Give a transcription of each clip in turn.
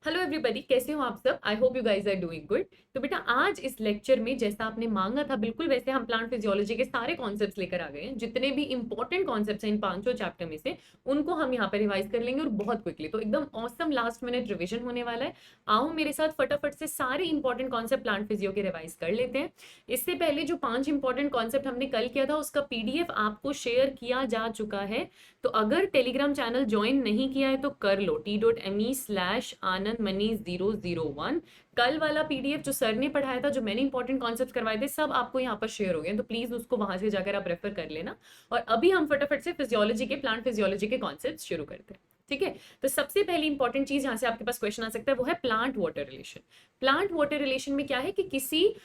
Hello everybody, कैसे हो आप सब। I hope you guys are doing good. तो बेटा आज इस लेक्चर में जैसा आपने मांगा था बिल्कुल वैसे हम प्लांट फिजियोलॉजी के सारे कॉन्सेप्ट्स लेकर आ गए हैं। जितने भी इंपॉर्टेंट कॉन्सेप्ट्स हैं इन पांचों चैप्टर में से उनको हम यहाँ पे रिवाइज कर लेंगे और बहुत क्विकली। तो एकदम ऑसम लास्ट मिनट रिविजन होने वाला है। आओ मेरे साथ फटाफट से सारे इंपॉर्टेंट कॉन्सेप्ट प्लांट फिजियो के रिवाइज कर लेते हैं। इससे पहले जो 5 इंपॉर्टेंट कॉन्सेप्ट हमने कल किया था उसका पीडीएफ आपको शेयर किया जा चुका है। तो अगर टेलीग्राम चैनल ज्वाइन नहीं किया है तो कर लो t.me/anandmani001। कल वाला पीडीएफ जो सर ने पढ़ाया था, जो मैंने इंपॉर्टेंट कॉन्सेप्ट करवाए थे, सब आपको यहाँ पर शेयर हो गए, तो प्लीज उसको वहां से जाकर आप रेफर कर लेना। और अभी हम फटाफट से फिजियोलॉजी के प्लांट फिजियोलॉजी के कॉन्सेप्ट शुरू करते हैं। ठीक है, तो सबसे पहली इंपॉर्टेंट चीज यहाँ से आपके पास क्वेश्चन आ सकता है वो है plant water relation. Plant water relation में क्या है कि किसी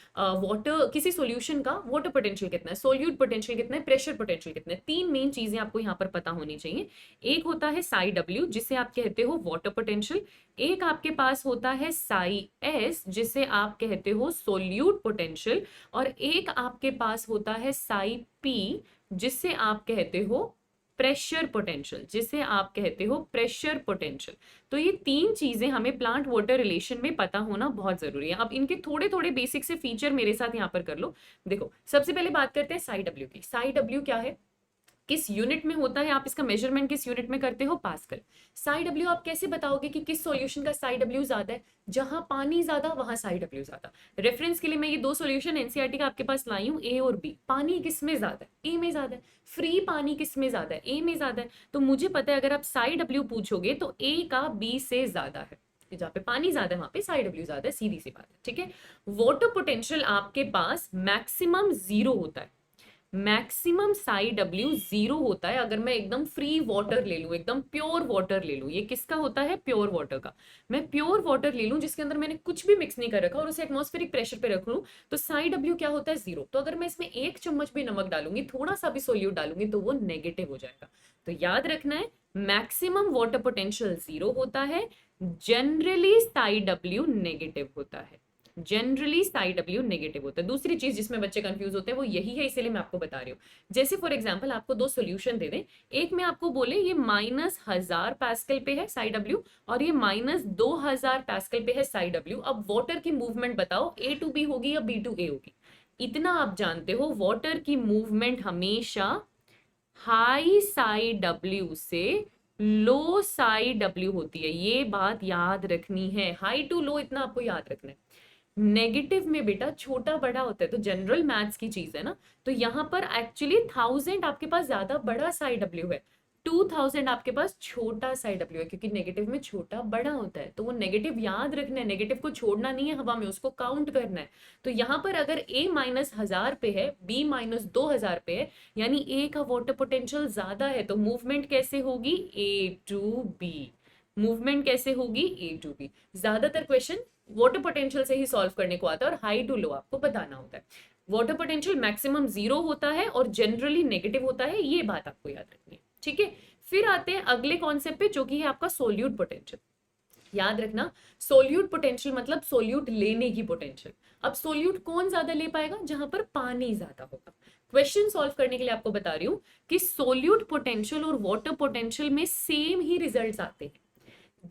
सॉल्यूशन का वाटर पोटेंशियल कितना है, सोल्यूट पोटेंशियल कितना है, प्रेशर पोटेंशियल कितना है। तीन मेन चीजें आपको यहाँ पर पता होनी चाहिए। एक होता है साई डब्ल्यू जिसे आप कहते हो वाटर पोटेंशियल, एक आपके पास होता है साई एस जिसे आप कहते हो सोल्यूट पोटेंशियल, और एक आपके पास होता है साई पी जिसे आप कहते हो प्रेशर पोटेंशियल। तो ये तीन चीजें हमें प्लांट वाटर रिलेशन में पता होना बहुत जरूरी है। अब इनके थोड़े थोड़े बेसिक से फीचर मेरे साथ यहाँ पर कर लो। देखो, सबसे पहले बात करते हैं साई डब्ल्यू की। साई डब्ल्यू क्या है, किस यूनिट में होता है, आप इसका मेजरमेंट किस यूनिट में करते हो, पास्कल। साई डब्ल्यू आप कैसे बताओगे कि किस सॉल्यूशन का साई डब्ल्यू ज्यादा है, जहां पानी ज्यादा वहां साई डब्ल्यू ज्यादा। रेफरेंस के लिए मैं ये दो सॉल्यूशन एनसीईआरटी का आपके पास लाई हूं, ए और बी। पानी किस में ज्यादा है, ए में ज्यादा है। फ्री पानी किस में ज्यादा है, ए में ज्यादा है। तो मुझे पता है अगर आप साई डब्ल्यू पूछोगे तो ए का बी से ज्यादा है। जहाँ पे पानी ज्यादा है वहां पे साई डब्ल्यू ज्यादा है, सीधी सी बात है। ठीक है, वाटर पोटेंशियल आपके पास मैक्सिमम 0 होता है। मैक्सिमम साई डब्ल्यू 0 होता है अगर मैं एकदम फ्री वाटर ले लूं, एकदम प्योर वाटर ले लूं। ये किसका होता है, प्योर वाटर का। मैं प्योर वाटर ले लूं जिसके अंदर मैंने कुछ भी मिक्स नहीं कर रखा और उसे एटमॉस्फेरिक प्रेशर पे रख लूं, तो साई डब्ल्यू क्या होता है, 0। तो अगर मैं इसमें 1 चम्मच भी नमक डालूंगी, थोड़ा सा भी सोल्यूट डालूंगी, तो वो नेगेटिव हो जाएगा। तो याद रखना है, मैक्सिमम वाटर पोटेंशियल 0 होता है, जनरली साई डब्ल्यू नेगेटिव होता है। जनरली साई डब्ल्यू नेगेटिव होता है। दूसरी चीज जिसमें बच्चे कंफ्यूज होते हैं वो यही है, इसीलिए मैं आपको बता रही हूँ। जैसे फॉर एग्जांपल आपको दो सॉल्यूशन दे दें, एक में आपको बोले ये -1000 पास्कल पे है साई डब्ल्यू और ये -2000 पास्कल पे है साई डब्ल्यू। अब वाटर की मूवमेंट बताओ, ए टू बी होगी या बी टू ए होगी। इतना आप जानते हो, वाटर की मूवमेंट हमेशा हाई साई डब्ल्यू से लो साई डब्ल्यू होती है। ये बात याद रखनी है, हाई टू लो इतना आपको याद रखना है। नेगेटिव में बेटा छोटा बड़ा होता है, तो जनरल मैथ्स की चीज है ना। तो यहां पर एक्चुअली 1000 आपके पास ज्यादा बड़ा साई डब्ल्यू है, 2000 आपके पास छोटा साई डब्ल्यू है, क्योंकि नेगेटिव में छोटा बड़ा होता है। तो वो नेगेटिव याद रखना है, नेगेटिव को छोड़ना नहीं है हवा में, उसको काउंट करना है। तो यहां पर अगर a -1000 पे है, b -2000 पे है, यानी a का वाटर पोटेंशियल ज्यादा है, तो मूवमेंट कैसे होगी, a टू b। मूवमेंट कैसे होगी, a टू b। ज्यादातर क्वेश्चन वाटर पोटेंशियल से ही सॉल्व करने को आता है और हाई टू लो आपको बताना होता है। वाटर पोटेंशियल मैक्सिमम 0 होता है और जनरली नेगेटिव होता है, ये बात आपको याद रखनी है। ठीक है, फिर आते हैं अगले कॉन्सेप्ट पे जो कि है आपका सोल्यूट पोटेंशियल। याद रखना, सोल्यूट पोटेंशियल मतलब सोल्यूट लेने की पोटेंशियल। अब सोल्यूट कौन ज्यादा ले पाएगा, जहां पर पानी ज्यादा होगा। क्वेश्चन सॉल्व करने के लिए आपको बता रही हूं कि सोल्यूट पोटेंशियल और वाटर पोटेंशियल में सेम ही रिजल्ट्स आते हैं।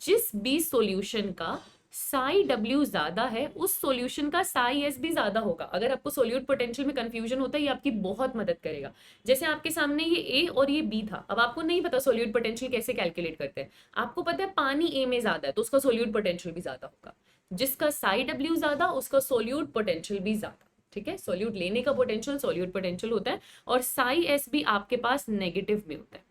जिस भी सॉल्यूशन का साई डब्ल्यू ज्यादा है उस सॉल्यूशन का साई एस भी ज्यादा होगा। अगर आपको सोल्यूट पोटेंशियल में कंफ्यूजन होता है, ये आपकी बहुत मदद करेगा। जैसे आपके सामने ये ए और ये बी था, अब आपको नहीं पता सोल्यूट पोटेंशियल कैसे कैलकुलेट करते हैं। आपको पता है पानी ए में ज्यादा है तो उसका सोल्यूट पोटेंशियल भी ज्यादा होगा। जिसका साई डब्ल्यू ज्यादा उसका सोल्यूट पोटेंशियल भी ज्यादा। ठीक है, सोल्यूट लेने का पोटेंशियल सोल्यूट पोटेंशियल होता है और साई एस भी आपके पास नेगेटिव में होता है।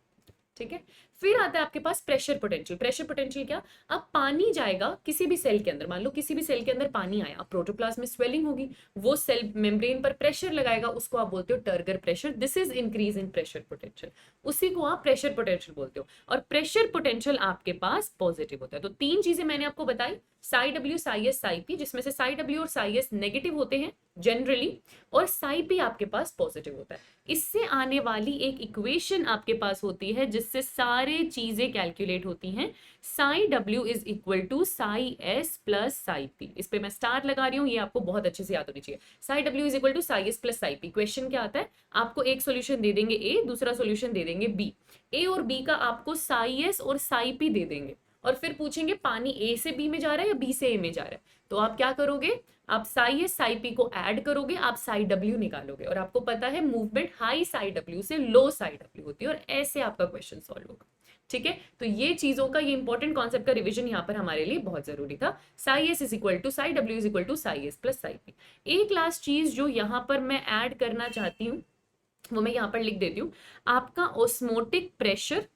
ठीक है, फिर आता है आपके पास प्रेशर पोटेंशियल। प्रेशर पोटेंशियल क्या, अब पानी जाएगा किसी भी सेल के अंदर, मान लो किसी भी सेल के अंदर पानी आया, अब प्रोटोप्लाज्म में स्वेलिंग होगी, वो सेल मेम्ब्रेन पर प्रेशर लगाएगा, उसको आप बोलते हो turgor pressure. This is increase in pressure potential, उसी को आप प्रेशर पोटेंशियल बोलते हो। और प्रेशर पोटेंशियल आपके पास पॉजिटिव होता है। तो तीन चीजें मैंने आपको बताई, Sai W, Sai S, Sai P, जिसमें से साई डब्ल्यू और साई एस नेगेटिव होते हैं जनरली, और साई पी आपके पास पॉजिटिव होता है। इससे आने वाली एक इक्वेशन आपके पास होती है जिससे सारे चीजें कैलकुलेट होती हैं। Psi W is equal to psi S plus psi P. इस पे मैं स्टार लगा रही हूं, ये आपको बहुत अच्छे से याद होनी चाहिए। Psi W is equal to psi S plus psi P. Question क्या आता है, आपको एक सोल्यूशन दे देंगे ए, दूसरा सोल्यूशन दे देंगे बी। ए और बी का आपको साई एस और साई पी दे देंगे और फिर पूछेंगे पानी ए से बी में जा रहा है या बी से ए में जा रहा है, तो आप क्या करोगे, आप साई एस साई पी को ऐड करोगे, आप साई डब्ल्यू निकालोगे, और आपको पता है मूवमेंट हाई साई डब्ल्यू से लो साई डब्ल्यू होती है, और ऐसे आपका क्वेश्चन सॉल्व होगा। ठीक है, तो ये चीजों का, ये इंपॉर्टेंट कॉन्सेप्ट का रिवीजन यहाँ पर हमारे लिए बहुत जरूरी था। Psi S is equal to psi W is equal to psi S plus psi P. एक लास्ट चीज जो यहाँ पर मैं ऐड करना चाहती हूँ वो मैं यहाँ पर लिख देती हूँ, आपका ऑस्मोटिक प्रेशर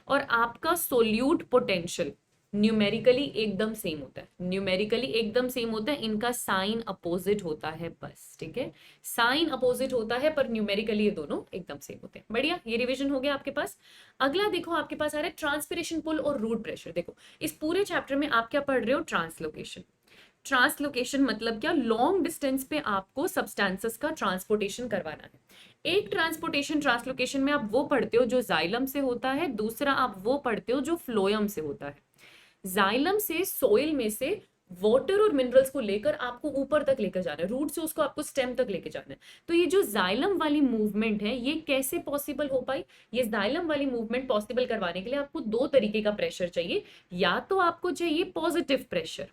और आपका सोल्यूट पोटेंशियल न्यूमेरिकली एकदम सेम होता है, न्यूमेरिकली एकदम सेम होता है, इनका साइन अपोजिट होता है बस। ठीक है, साइन अपोजिट होता है पर न्यूमेरिकली ये दोनों एकदम सेम होते हैं। बढ़िया, ये रिवीजन हो गया आपके पास। अगला देखो आपके पास आ रहा है ट्रांसपिरेशन पुल और रूट प्रेशर। देखो इस पूरे चैप्टर में आप क्या पढ़ रहे हो, ट्रांसलोकेशन। ट्रांसलोकेशन मतलब क्या, लॉन्ग डिस्टेंस पे आपको सब्सटेंसेस का ट्रांसपोर्टेशन करवाना है। एक ट्रांसपोर्टेशन ट्रांसलोकेशन में आप वो पढ़ते हो जो जाइलम से होता है, दूसरा आप वो पढ़ते हो जो फ्लोएम से होता है। जाइलम से सोइल में से वाटर और मिनरल्स को लेकर आपको ऊपर तक लेकर जाना है, रूट से उसको आपको स्टेम तक लेकर जाना है। तो ये जो जाइलम वाली मूवमेंट है ये कैसे पॉसिबल हो पाई, ये जाइलम वाली मूवमेंट पॉसिबल करवाने के लिए आपको दो तरीके का प्रेशर चाहिए, या तो आपको चाहिए पॉजिटिव प्रेशर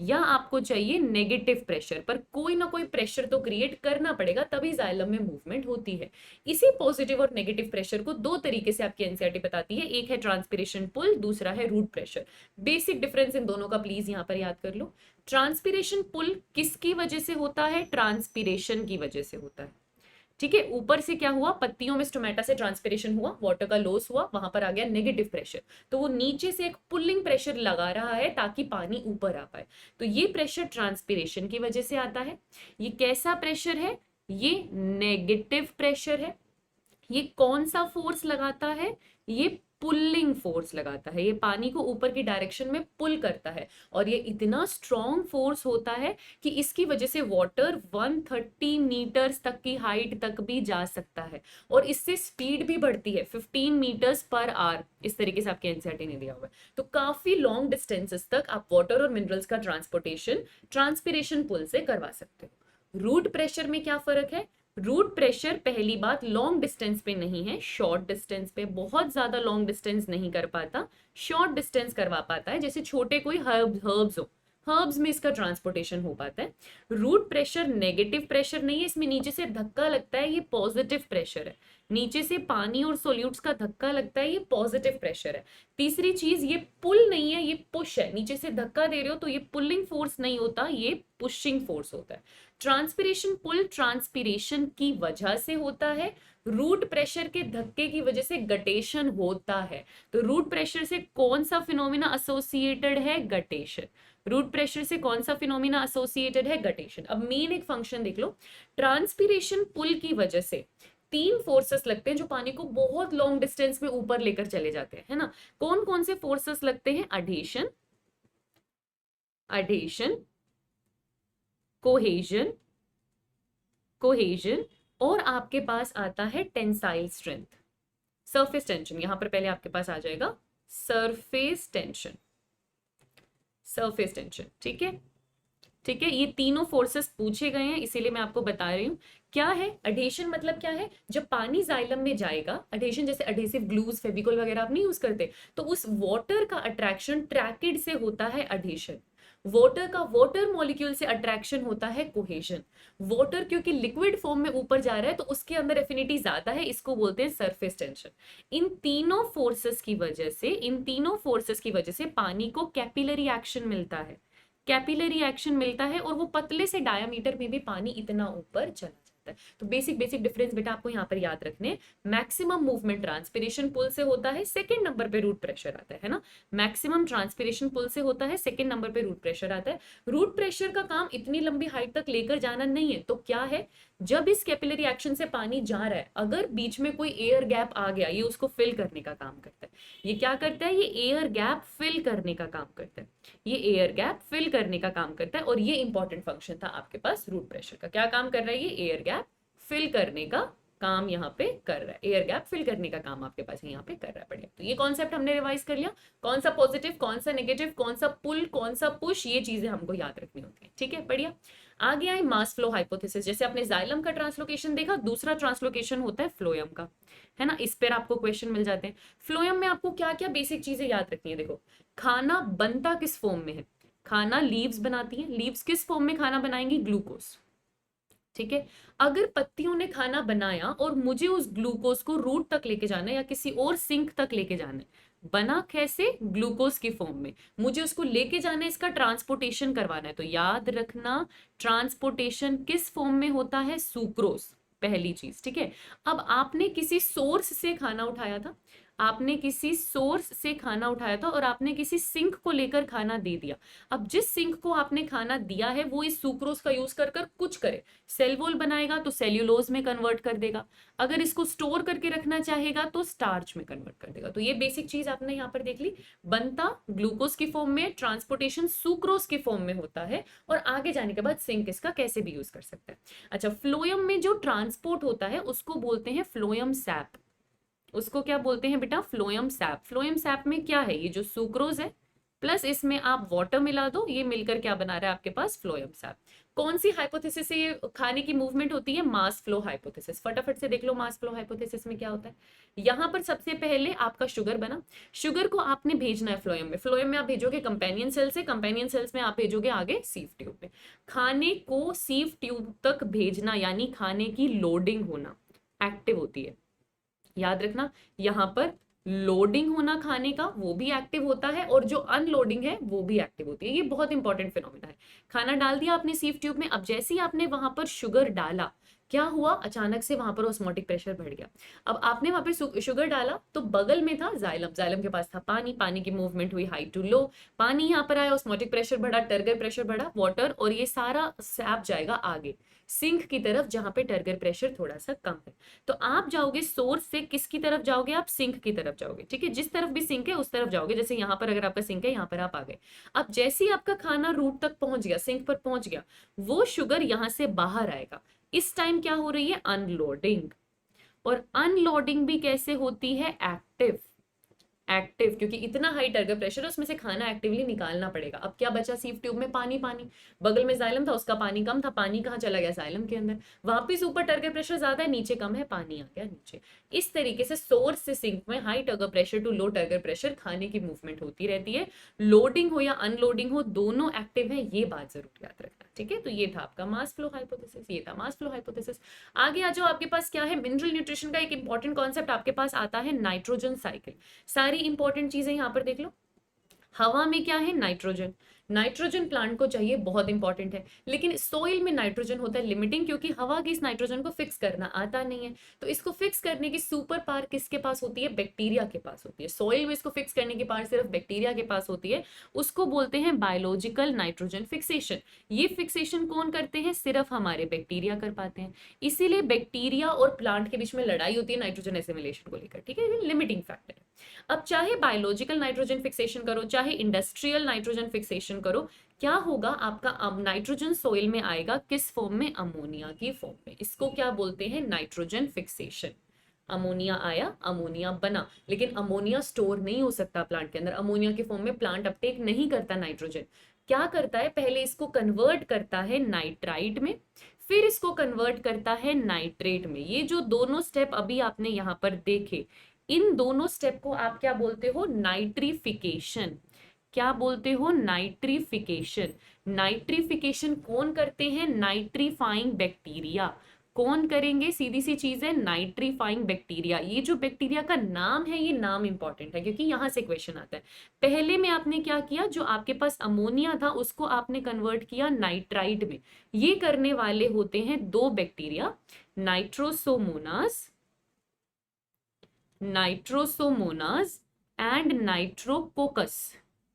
या आपको चाहिए नेगेटिव प्रेशर, पर कोई ना कोई प्रेशर तो क्रिएट करना पड़ेगा, तभी जाइलम में मूवमेंट होती है। इसी पॉजिटिव और नेगेटिव प्रेशर को दो तरीके से आपकी एनसीईआरटी बताती है, एक है ट्रांसपिरेशन पुल, दूसरा है root pressure. Basic difference in दोनों का प्लीज यहां पर याद कर लो। ट्रांसपिरेशन पुल किसकी वजह से होता है, ट्रांसपिरेशन की वजह से होता है। ठीक है, ऊपर से क्या हुआ, पत्तियों में स्टोमेटा से ट्रांसपिरेशन हुआ, वाटर का लॉस हुआ, वहां पर आ गया नेगेटिव प्रेशर, तो वो नीचे से एक पुलिंग प्रेशर लगा रहा है ताकि पानी ऊपर आ पाए, तो ये प्रेशर ट्रांसपिरेशन की वजह से आता है। ये कैसा प्रेशर है, ये नेगेटिव प्रेशर है। ये कौन सा फोर्स लगाता है, ये पुलिंग फोर्स लगाता है, ये पानी को ऊपर की डायरेक्शन में पुल करता है, और ये इतना स्ट्रॉन्ग फोर्स होता है कि इसकी वजह से वाटर 130 मीटर्स तक की हाइट तक भी जा सकता है, और इससे स्पीड भी बढ़ती है 15 मीटर्स पर आवर, इस तरीके से आपके एनसीईआरटी ने दिया हुआ है। तो काफी लॉन्ग डिस्टेंसेस तक आप वाटर और मिनरल्स का ट्रांसपोर्टेशन ट्रांसपिरेशन पुल से करवा सकते हो। रूट प्रेशर में क्या फर्क है, रूट प्रेशर पहली बात लॉन्ग डिस्टेंस पे नहीं है, शॉर्ट डिस्टेंस पे, बहुत ज्यादा लॉन्ग डिस्टेंस नहीं कर पाता, शॉर्ट डिस्टेंस करवा पाता है, जैसे छोटे कोई हर्ब्स हो, हर्ब्स में इसका ट्रांसपोर्टेशन हो पाता है। रूट प्रेशर नेगेटिव प्रेशर नहीं है, इसमें नीचे से धक्का लगता है, ये पॉजिटिव प्रेशर है, नीचे से पानी और सोल्यूट्स का धक्का लगता है, ये पॉजिटिव प्रेशर है। तीसरी चीज, ये पुल नहीं है, ये पुश है, नीचे से धक्का दे रहे हो तो ये पुलिंग फोर्स नहीं होता, ये पुशिंग फोर्स होता है। ट्रांसपिरेशन पुल ट्रांसपिरेशन की वजह से होता है, रूट प्रेशर के धक्के की वजह से गटेशन होता है। तो रूट प्रेशर से कौन सा फिनोमिना एसोसिएटेड है, गटेशन। रूट प्रेशर से कौन सा फिनोमिना एसोसिएटेड है, गटेशन। अब मेन एक फंक्शन देख लो, ट्रांसपिरेशन पुल की वजह से तीन फोर्सेस लगते हैं जो पानी को बहुत लॉन्ग डिस्टेंस में ऊपर लेकर चले जाते हैं, है ना। कौन कौन से फोर्सेस लगते हैं, एडहेशन, एडहेशन, कोहेजन, कोहेजन, और आपके पास आता है टेंसाइल स्ट्रेंथ, सरफेस टेंशन। यहां पर पहले आपके पास आ जाएगा सरफेस टेंशन, सरफेस टेंशन। ठीक है, ठीक है, ये तीनों फोर्सेस पूछे गए हैं, इसीलिए मैं आपको बता रही हूं क्या है एडहेशन। मतलब क्या है, जब पानी जाइलम में जाएगा, एडहेशन जैसे एडहेसिव ग्लूज फेविकोल वगैरह आप नहीं यूज करते, तो उस वाटर का अट्रैक्शन ट्रैकिड से होता है एडहेशन, वाटर का वाटर मॉलिक्यूल से अट्रैक्शन होता है कोहेजन। वाटर क्योंकि लिक्विड फॉर्म में ऊपर जा रहा है तो उसके अंदर एफिनिटी ज्यादा है, इसको बोलते हैं सरफेस टेंशन। इन तीनों फोर्सेस की वजह से, इन तीनों फोर्सेस की वजह से पानी को कैपिलरी एक्शन मिलता है, कैपिलरी एक्शन मिलता है, और वो पतले से डायामीटर में भी पानी इतना ऊपर चला जाता है। तो बेसिक बेसिक डिफरेंस बेटा आपको यहाँ पर याद रखने, मैक्सिमम मूवमेंट ट्रांसपिरेशन पुल से होता है, सेकंड नंबर पे रूट प्रेशर आता है ना। मैक्सिमम ट्रांसपिरेशन पुल से होता है, सेकंड नंबर पे रूट प्रेशर आता है। रूट प्रेशर का काम इतनी लंबी हाइट तक लेकर जाना नहीं है, तो क्या है, जब इस कैपिलरी एक्शन से पानी जा रहा है, अगर बीच में कोई एयर गैप आ गया, ये उसको फिल करने का काम करता है। ये क्या करता है, ये एयर गैप फिल करने का काम करता है, ये एयर गैप फिल करने का काम करता है। और ये इंपॉर्टेंट फंक्शन था आपके पास रूट प्रेशर का, क्या काम कर रहा है, ये एयर गैप फिल करने का काम यहाँ पे कर रहा है, एयर गैप फिल करने का काम आपके पास यहाँ पे कर रहा है। बढ़िया, तो ये कॉन्सेप्ट हमने रिवाइज कर लिया, कौन सा पॉजिटिव, कौन सा नेगेटिव, कौन सा पुल, कौन सा पुश, ये चीजें हमको याद रखनी होती है। ठीक है, बढ़िया। आगे आए मास फ्लो हाइपोथेसिस। जैसे आपने जाइलम का ट्रांसलोकेशन देखा, दूसरा ट्रांसलोकेशन होता है फ्लोएम का, है ना, इस पर आपको क्वेश्चन मिल जाते हैं। फ्लोएम में आपको क्या क्या बेसिक चीजें याद रखनी है। देखो, खाना बनता किस फॉर्म में है, खाना लीव्स बनाती है, लीव्स किस फॉर्म में खाना बनाएंगी, ग्लूकोज। ठीक है, अगर पत्तियों ने खाना बनाया और मुझे उस ग्लूकोज को रूट तक लेके जाना है या किसी और सिंक तक लेके जाना है, बना कैसे, ग्लूकोज की फॉर्म में, मुझे उसको लेके जाना है, इसका ट्रांसपोर्टेशन करवाना है, तो याद रखना ट्रांसपोर्टेशन किस फॉर्म में होता है, सुक्रोज, पहली चीज। ठीक है, अब आपने किसी सोर्स से खाना उठाया था, आपने किसी सोर्स से खाना उठाया था और आपने किसी सिंक को लेकर खाना दे दिया। अब जिस सिंक को आपने खाना दिया है वो इस सुक्रोज का यूज कर कर कुछ करे, सेल वॉल बनाएगा तो सेल्यूलोज में कन्वर्ट कर देगा, अगर इसको स्टोर करके रखना चाहेगा तो स्टार्च में कन्वर्ट कर देगा। तो ये बेसिक चीज आपने यहाँ पर देख ली, बनता ग्लूकोज की फॉर्म में, ट्रांसपोर्टेशन सुक्रोज की फॉर्म में होता है, और आगे जाने के बाद सिंक इसका कैसे भी यूज कर सकता है। अच्छा, फ्लोएम में जो ट्रांसपोर्ट होता है उसको बोलते हैं फ्लोएम सैप, उसको क्या बोलते हैं बेटा, फ्लोएम सैप। फ्लोएम सैप में क्या है, ये जो सुक्रोज है प्लस इसमें आप वाटर मिला दो, ये मिलकर क्या बना रहा है आपके पास, फ्लोएम सैप। कौन सी हाइपोथेसिस से ये खाने की मूवमेंट होती है, मास फ्लो हाइपोथेसिस। फटाफट से देख लो मास फ्लो हाइपोथेसिस में क्या होता है। यहां पर सबसे पहले आपका शुगर बना, शुगर को आपने भेजना है फ्लोएम में, फ्लोएम में आप भेजोगे कंपेनियन सेल से, कंपेनियन सेल्स में आप भेजोगे आगे सीव ट्यूब में। खाने को सीव ट्यूब तक भेजना यानी खाने की लोडिंग होना एक्टिव होती है, याद रखना, यहां पर लोडिंग होना खाने का वो भी एक्टिव होता है और जो अनलोडिंग है वो भी एक्टिव होती है। ये बहुत इंपॉर्टेंट फिनोमिना है। खाना डाल दिया आपने सीव ट्यूब में, अब जैसे ही आपने वहां पर शुगर डाला, क्या हुआ, अचानक से वहां पर ऑस्मोटिक प्रेशर बढ़ गया। अब आपने वहां पे शुगर डाला तो बगल में था जाइलम, जाइलम के पास था पानी, पानी की मूवमेंट हुई हाई टू लो, पानी यहाँ पर आया, ऑस्मोटिक प्रेशर बढ़ा, टर्गर प्रेशर बढ़ा, वाटर, और ये सारा सैप जाएगा आगे सिंक की तरफ जहां पे टर्गर प्रेशर थोड़ा सा कम है। तो आप जाओगे सोर्स से किसकी तरफ जाओगे, आप सिंक की तरफ जाओगे। ठीक है, जिस तरफ भी सिंक है उस तरफ जाओगे, जैसे यहाँ पर अगर आपका सिंक है यहाँ पर आप आ गए। अब जैसे ही आपका खाना रूट तक पहुंच गया, सिंक पर पहुंच गया, वो शुगर यहां से बाहर आएगा, इस टाइम क्या हो रही है, अनलोडिंग। और अनलोडिंग भी कैसे होती है, एक्टिव, एक्टिव, क्योंकि इतना हाई टर्गर प्रेशर है उसमें से खाना एक्टिवली निकालना पड़ेगा। अब क्या बचा सीव ट्यूब में, पानी, पानी, बगल में जाइलम था उसका पानी कम था, पानी कहाँ चला गया, जाइलम के अंदर, वापिस ऊपर टर्गर प्रेशर ज्यादा है, नीचे कम है, पानी आ गया नीचे। इस तरीके से सोर्स से सिंक में high turgor pressure to low turgor pressure खाने की मूवमेंट होती रहती है, लोडिंग हो या अनलोडिंग हो दोनों एक्टिव है, ये बात जरूर याद रखना। ठीक है, तो ये था आपका मास फ्लो हाइपोथेसिस, ये था मास फ्लो हाइपोथेसिस। आगे आ जाओ, आपके पास क्या है, मिनरल न्यूट्रिशन का एक इंपॉर्टेंट कॉन्सेप्ट आपके पास आता है, नाइट्रोजन साइकिल। सारी इंपॉर्टेंट चीजें यहां पर देख लो। हवा में क्या है, नाइट्रोजन, नाइट्रोजन प्लांट को चाहिए, बहुत इंपॉर्टेंट है, लेकिन सोइल में नाइट्रोजन होता है लिमिटिंग, क्योंकि हवा की इस नाइट्रोजन को फिक्स करना आता नहीं है। तो इसको फिक्स करने की सुपर पावर किसके पास होती है, बैक्टीरिया के पास होती है। सोइल में इसको फिक्स करने की पावर सिर्फ बैक्टीरिया के पास होती है, उसको बोलते हैं बायोलॉजिकल नाइट्रोजन फिक्सेशन। ये फिक्सेशन कौन करते हैं, सिर्फ हमारे बैक्टीरिया कर पाते हैं, इसीलिए बैक्टीरिया और प्लांट के बीच में लड़ाई होती है नाइट्रोजन एसिमिलेशन को लेकर। ठीक है, लिमिटिंग फैक्टर है। अब चाहे बायोलॉजिकल नाइट्रोजन फिक्सेशन करो चाहे इंडस्ट्रियल नाइट्रोजन फिक्सेशन करो, क्या होगा, आपका नाइट्रोजन सोइल में आएगा किस फॉर्म में, अमोनिया की फॉर्म में। इसको क्या बोलते हैं, नाइट्रोजन फिक्सेशन। अमोनिया आया, अमोनिया बना, लेकिन अमोनिया स्टोर नहीं हो सकता प्लांट के अंदर, अमोनिया के फॉर्म में प्लांट अपटेक नहीं करता नाइट्रोजन। क्या करता है, पहले इसको कन्वर्ट करता है नाइट्राइट में, फिर इसको कन्वर्ट करता है नाइट्रेट में। ये जो दोनों स्टेप अभी आपने यहाँ पर देखे, इन दोनों स्टेप को आप क्या बोलते हो, नाइट्रिफिकेशन। क्या बोलते हो, नाइट्रिफिकेशन। नाइट्रिफिकेशन कौन करते हैं, नाइट्रीफाइंग बैक्टीरिया। कौन करेंगे, सीधी सी चीज है, नाइट्रीफाइंग बैक्टीरिया। ये जो बैक्टीरिया का नाम है, ये नाम इंपॉर्टेंट है क्योंकि यहां से क्वेश्चन आता है। पहले में आपने क्या किया, जो आपके पास अमोनिया था उसको आपने कन्वर्ट किया नाइट्राइट में। ये करने वाले होते हैं दो bacteria, Nitrosomonas, Nitrosomonas and Nitrococcus.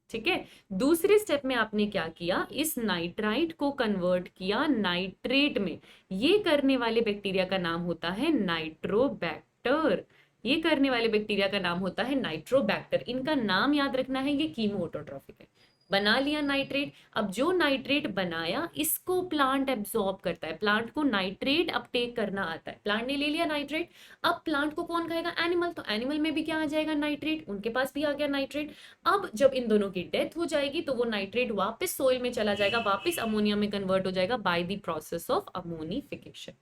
ठीक है, दूसरे स्टेप में आपने क्या किया, इस नाइट्राइट को कन्वर्ट किया नाइट्रेट में। ये करने वाले बैक्टीरिया का नाम होता है नाइट्रोबैक्टर। ये करने वाले बैक्टीरिया का नाम होता है नाइट्रोबैक्टर। इनका नाम याद रखना है, ये कीमो ऑटोट्रॉफिक है। बना लिया नाइट्रेट। अब जो नाइट्रेट बनाया इसको प्लांट एब्जॉर्ब करता है, प्लांट को नाइट्रेट अपटेक करना आता है। प्लांट ने ले लिया नाइट्रेट, अब प्लांट को कौन खाएगा? एनिमल। तो एनिमल में भी क्या आ जाएगा? नाइट्रेट, उनके पास भी आ गया नाइट्रेट। अब जब इन दोनों की डेथ हो जाएगी तो वो नाइट्रेट वापस सोइल में चला जाएगा, वापस अमोनिया में कन्वर्ट हो जाएगा by the process of ammonification.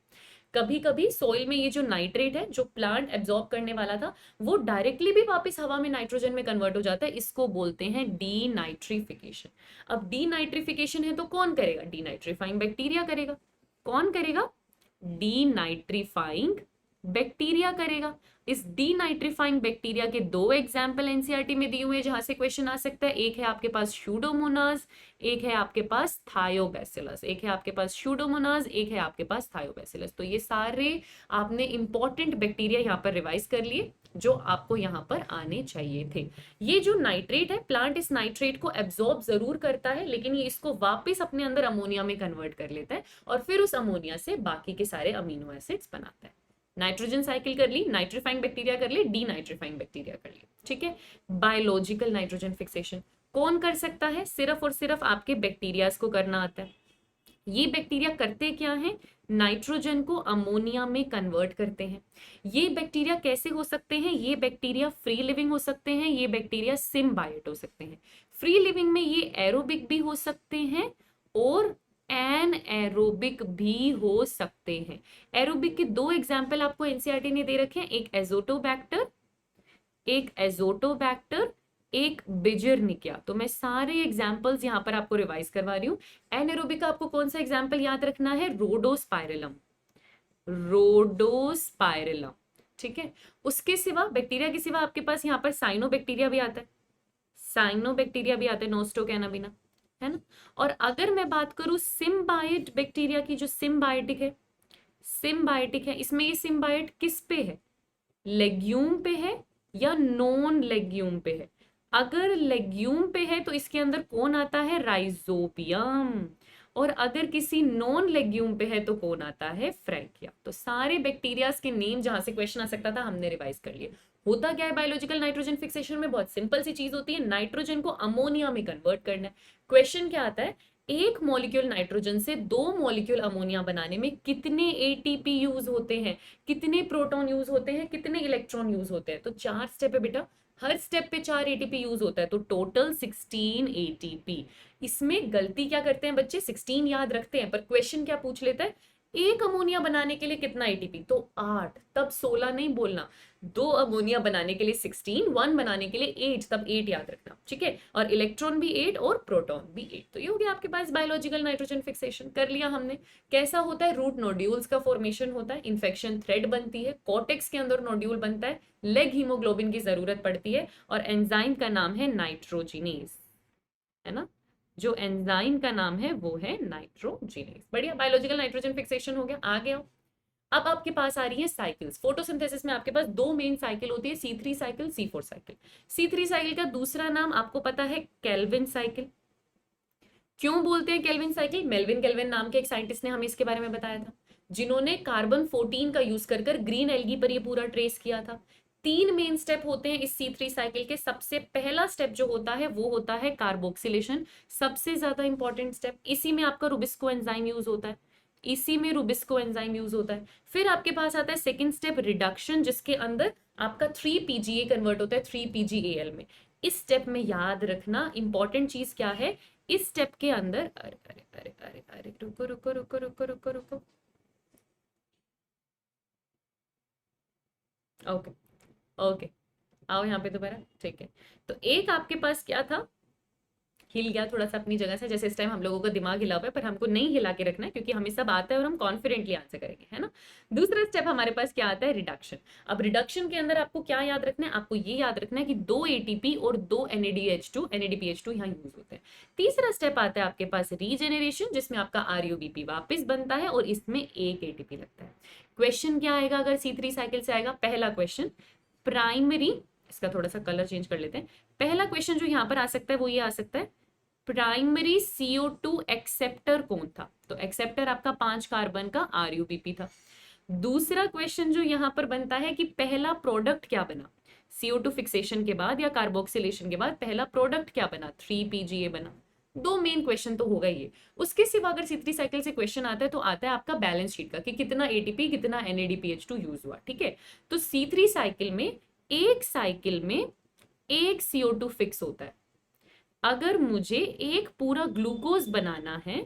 कभी कभी सोइल में ये जो नाइट्रेट है जो प्लांट एब्जॉर्ब करने वाला था वो डायरेक्टली भी वापस हवा में नाइट्रोजन में कन्वर्ट हो जाता है, इसको बोलते हैं डीनाइट्रिफिकेशन। अब डीनाइट्रिफिकेशन है तो कौन करेगा? डीनाइट्रीफाइंग बैक्टीरिया करेगा। कौन करेगा? डीनाइट्रीफाइंग बैक्टीरिया करेगा। इस डीनाइट्रीफाइंग बैक्टीरिया के दो एग्जाम्पल एनसीईआरटी में दिए हुए हैं जहां से क्वेश्चन आ सकता है। एक है आपके पास स्यूडोमोनास, एक है आपके पास थायोबैसिलस। एक है आपके पास स्यूडोमोनास, एक है आपके पास थायोबैसिलस। तो ये सारे आपने इंपॉर्टेंट बैक्टीरिया यहाँ पर रिवाइज कर लिए जो आपको यहाँ पर आने चाहिए थे। ये जो नाइट्रेट है, प्लांट इस नाइट्रेट को एब्जॉर्ब जरूर करता है लेकिन ये इसको वापस अपने अंदर अमोनिया में कन्वर्ट कर लेता है और फिर उस अमोनिया से बाकी के सारे अमीनो एसिड्स बनाता है। नाइट्रोजन साइकिल कर ली, नाइट्रीफाइंग बैक्टीरिया कर ली, डीनाइट्रीफाइंग बैक्टीरिया कर ली, ठीक है। बायोलॉजिकल नाइट्रोजन फिक्सेशन कौन कर सकता है? सिर्फ और सिर्फ आपके बैक्टीरियाज को करना आता है। ये बैक्टीरिया करते क्या है? नाइट्रोजन को अमोनिया में कन्वर्ट करते हैं। ये बैक्टीरिया कैसे हो सकते हैं? ये बैक्टीरिया फ्री लिविंग हो सकते हैं, ये बैक्टीरिया सिम्बायोट हो सकते हैं। फ्री लिविंग में ये एरोबिक भी हो सकते हैं और एन एरोबिक भी हो सकते हैं। एरोबिक के दो एग्जाम्पल आपको एनसीईआरटी ने दे रखे हैं, एक एजोटोबैक्टर, एक एजोटोबैक्टर, एक बिजरनिकिया। तो मैं सारे एग्जाम्पल्स यहां पर आपको रिवाइज करवा रही हूँ। एनएरोबिक का आपको कौन सा एग्जाम्पल याद रखना है? रोडोस्पाइरलम, रोडोस्पाइरलम, ठीक है। उसके सिवा, बैक्टीरिया के सिवा आपके पास यहाँ पर साइनोबैक्टीरिया भी आता है, साइनोबैक्टीरिया भी आता है, नोस्टोकैनाबिना, है ना। और अगर मैं बात करूं सिम्बाइट बैक्टीरिया की, जो सिम्बायोटिक है, सिम्बायोटिक है, इसमें ये सिम्बायोट किस पे है? लेग्यूम पे है या नॉन लेग्यूम पे है? अगर लेग्यूम पे है तो इसके अंदर कौन आता है? राइजोबियम। और अगर किसी नॉन लेग्यूम पे है तो कौन आता है? फ्रैंकिया। तो सारे बैक्टीरियाज के नेम जहां से क्वेश्चन आ सकता था हमने रिवाइज कर लिए। होता क्या है बायोलॉजिकल नाइट्रोजन फिक्सेशन में? बहुत सिंपल सी चीज होती है, नाइट्रोजन को अमोनिया में कन्वर्ट करना है। क्वेश्चन क्या आता है? एक मॉलिक्यूल नाइट्रोजन से दो मॉलिक्यूल अमोनिया बनाने में कितने एटीपी यूज होते हैं, कितने प्रोटॉन यूज होते हैं, कितने इलेक्ट्रॉन यूज होते हैं? तो 4 स्टेप है बेटा, हर स्टेप पे 4 एटीपी यूज होता है, तो टोटल 16 एटीपी। इसमें गलती क्या करते हैं बच्चे? 16 याद रखते हैं पर क्वेश्चन क्या पूछ लेता है? एक अमोनिया बनाने के लिए कितना एटीपी? तो 8, तब 16 नहीं बोलना। 2 अमोनिया बनाने के लिए 16, 1 बनाने के लिए 8, तब 8 याद रखना, ठीक है। और इलेक्ट्रॉन भी 8 और प्रोटॉन भी 8। तो ये हो गया आपके पास बायोलॉजिकल नाइट्रोजन फिक्सेशन। कर लिया हमने। कैसा होता है? रूट नोड्यूल्स का फॉर्मेशन होता है, इन्फेक्शन थ्रेड बनती है, कॉर्टेक्स के अंदर नोड्यूल बनता है, लेग हीमोग्लोबिन की जरूरत पड़ती है और एंजाइम का नाम है नाइट्रोजिनेज, है ना। जो एंजाइम का नाम है वो है नाइट्रोजिनेज। बढ़िया, बायोलॉजिकल नाइट्रोजन फिक्सेशन हो गया। आ गया। अब आपके पास आ रही है साइकिल्स। फोटोसिंथेसिस में आपके पास 2 मेन साइकिल होती है, C3 cycle, C4 cycle. C3 cycle का दूसरा नाम आपको पता है? Calvin cycle. क्यों बोलते हैं केल्विन साइकिल? मेल्विन केल्विन नाम के एक साइंटिस्ट ने हमें इसके बारे में बताया था, जिन्होंने कार्बन 14 का यूज कर ग्रीन एल्गी पर ये पूरा ट्रेस किया था। 3 मेन स्टेप होते हैं इस C3 साइकिल के। सबसे पहला स्टेप जो होता है वो होता है कार्बोक्सिलेशन, सबसे ज्यादा इंपॉर्टेंट स्टेप। इसी में आपका रुबिस्को एंजाइम यूज होता है, इसी में रुबिस्को एंजाइम यूज होता है। फिर आपके पास आता है सेकंड स्टेप रिडक्शन, जिसके अंदर आपका 3PGA कन्वर्ट होता है 3PGAL में। इस स्टेप में याद रखना इंपॉर्टेंट चीज क्या है? इस स्टेप के अंदर, अरे अरे अरे अरे अरे, रुको रुको रुको रुको रुको रुको, ओके ओके, आओ यहाँ पे दोबारा, ठीक है। तो एक आपके पास क्या था? हिल गया थोड़ा सा अपनी जगह से, जैसे इस टाइम हम लोगों का दिमाग हिला हुआ है, पर हमको नहीं हिला के रखना है क्योंकि हमें सब आता है और हम कॉन्फिडेंटली आंसर करेंगे, है ना। दूसरा स्टेप हमारे पास क्या आता है? रिडक्शन। अब रिडक्शन के अंदर आपको क्या याद रखना है? आपको ये याद रखना है कि 2 ATP और 2 NADPH2 यहाँ यूज होते हैं। तीसरा स्टेप आता है आपके पास रीजेनरेशन, जिसमें आपका RUBP वापस बनता है और इसमें 1 ATP लगता है। क्वेश्चन क्या आएगा अगर C3 साइकिल से आएगा? पहला क्वेश्चन प्राइमरी, इसका थोड़ा सा कलर चेंज कर लेते हैं। पहला क्वेश्चन जो यहाँ पर आ सकता है वो ये आ सकता है, प्राइमरी CO2 एक्सेप्टर कौन था? तो एक्सेप्टर आपका 5 कार्बन का RUBP था। दूसरा क्वेश्चन जो यहां पर बनता है कि पहला प्रोडक्ट क्या बना? CO2 फिक्सेशन के बाद या कार्बोक्सिलेशन के बाद पहला प्रोडक्ट क्या बना? 3PGA बना। दो मेन क्वेश्चन तो होगा ही है। उसके सिवा अगर C3 साइकिल से क्वेश्चन आता है तो आता है आपका बैलेंस शीट का कि कितना एटीपी कितना NADPH2 यूज हुआ, ठीक है। तो C3 साइकिल में एक CO2 फिक्स होता है। अगर मुझे एक पूरा ग्लूकोज बनाना है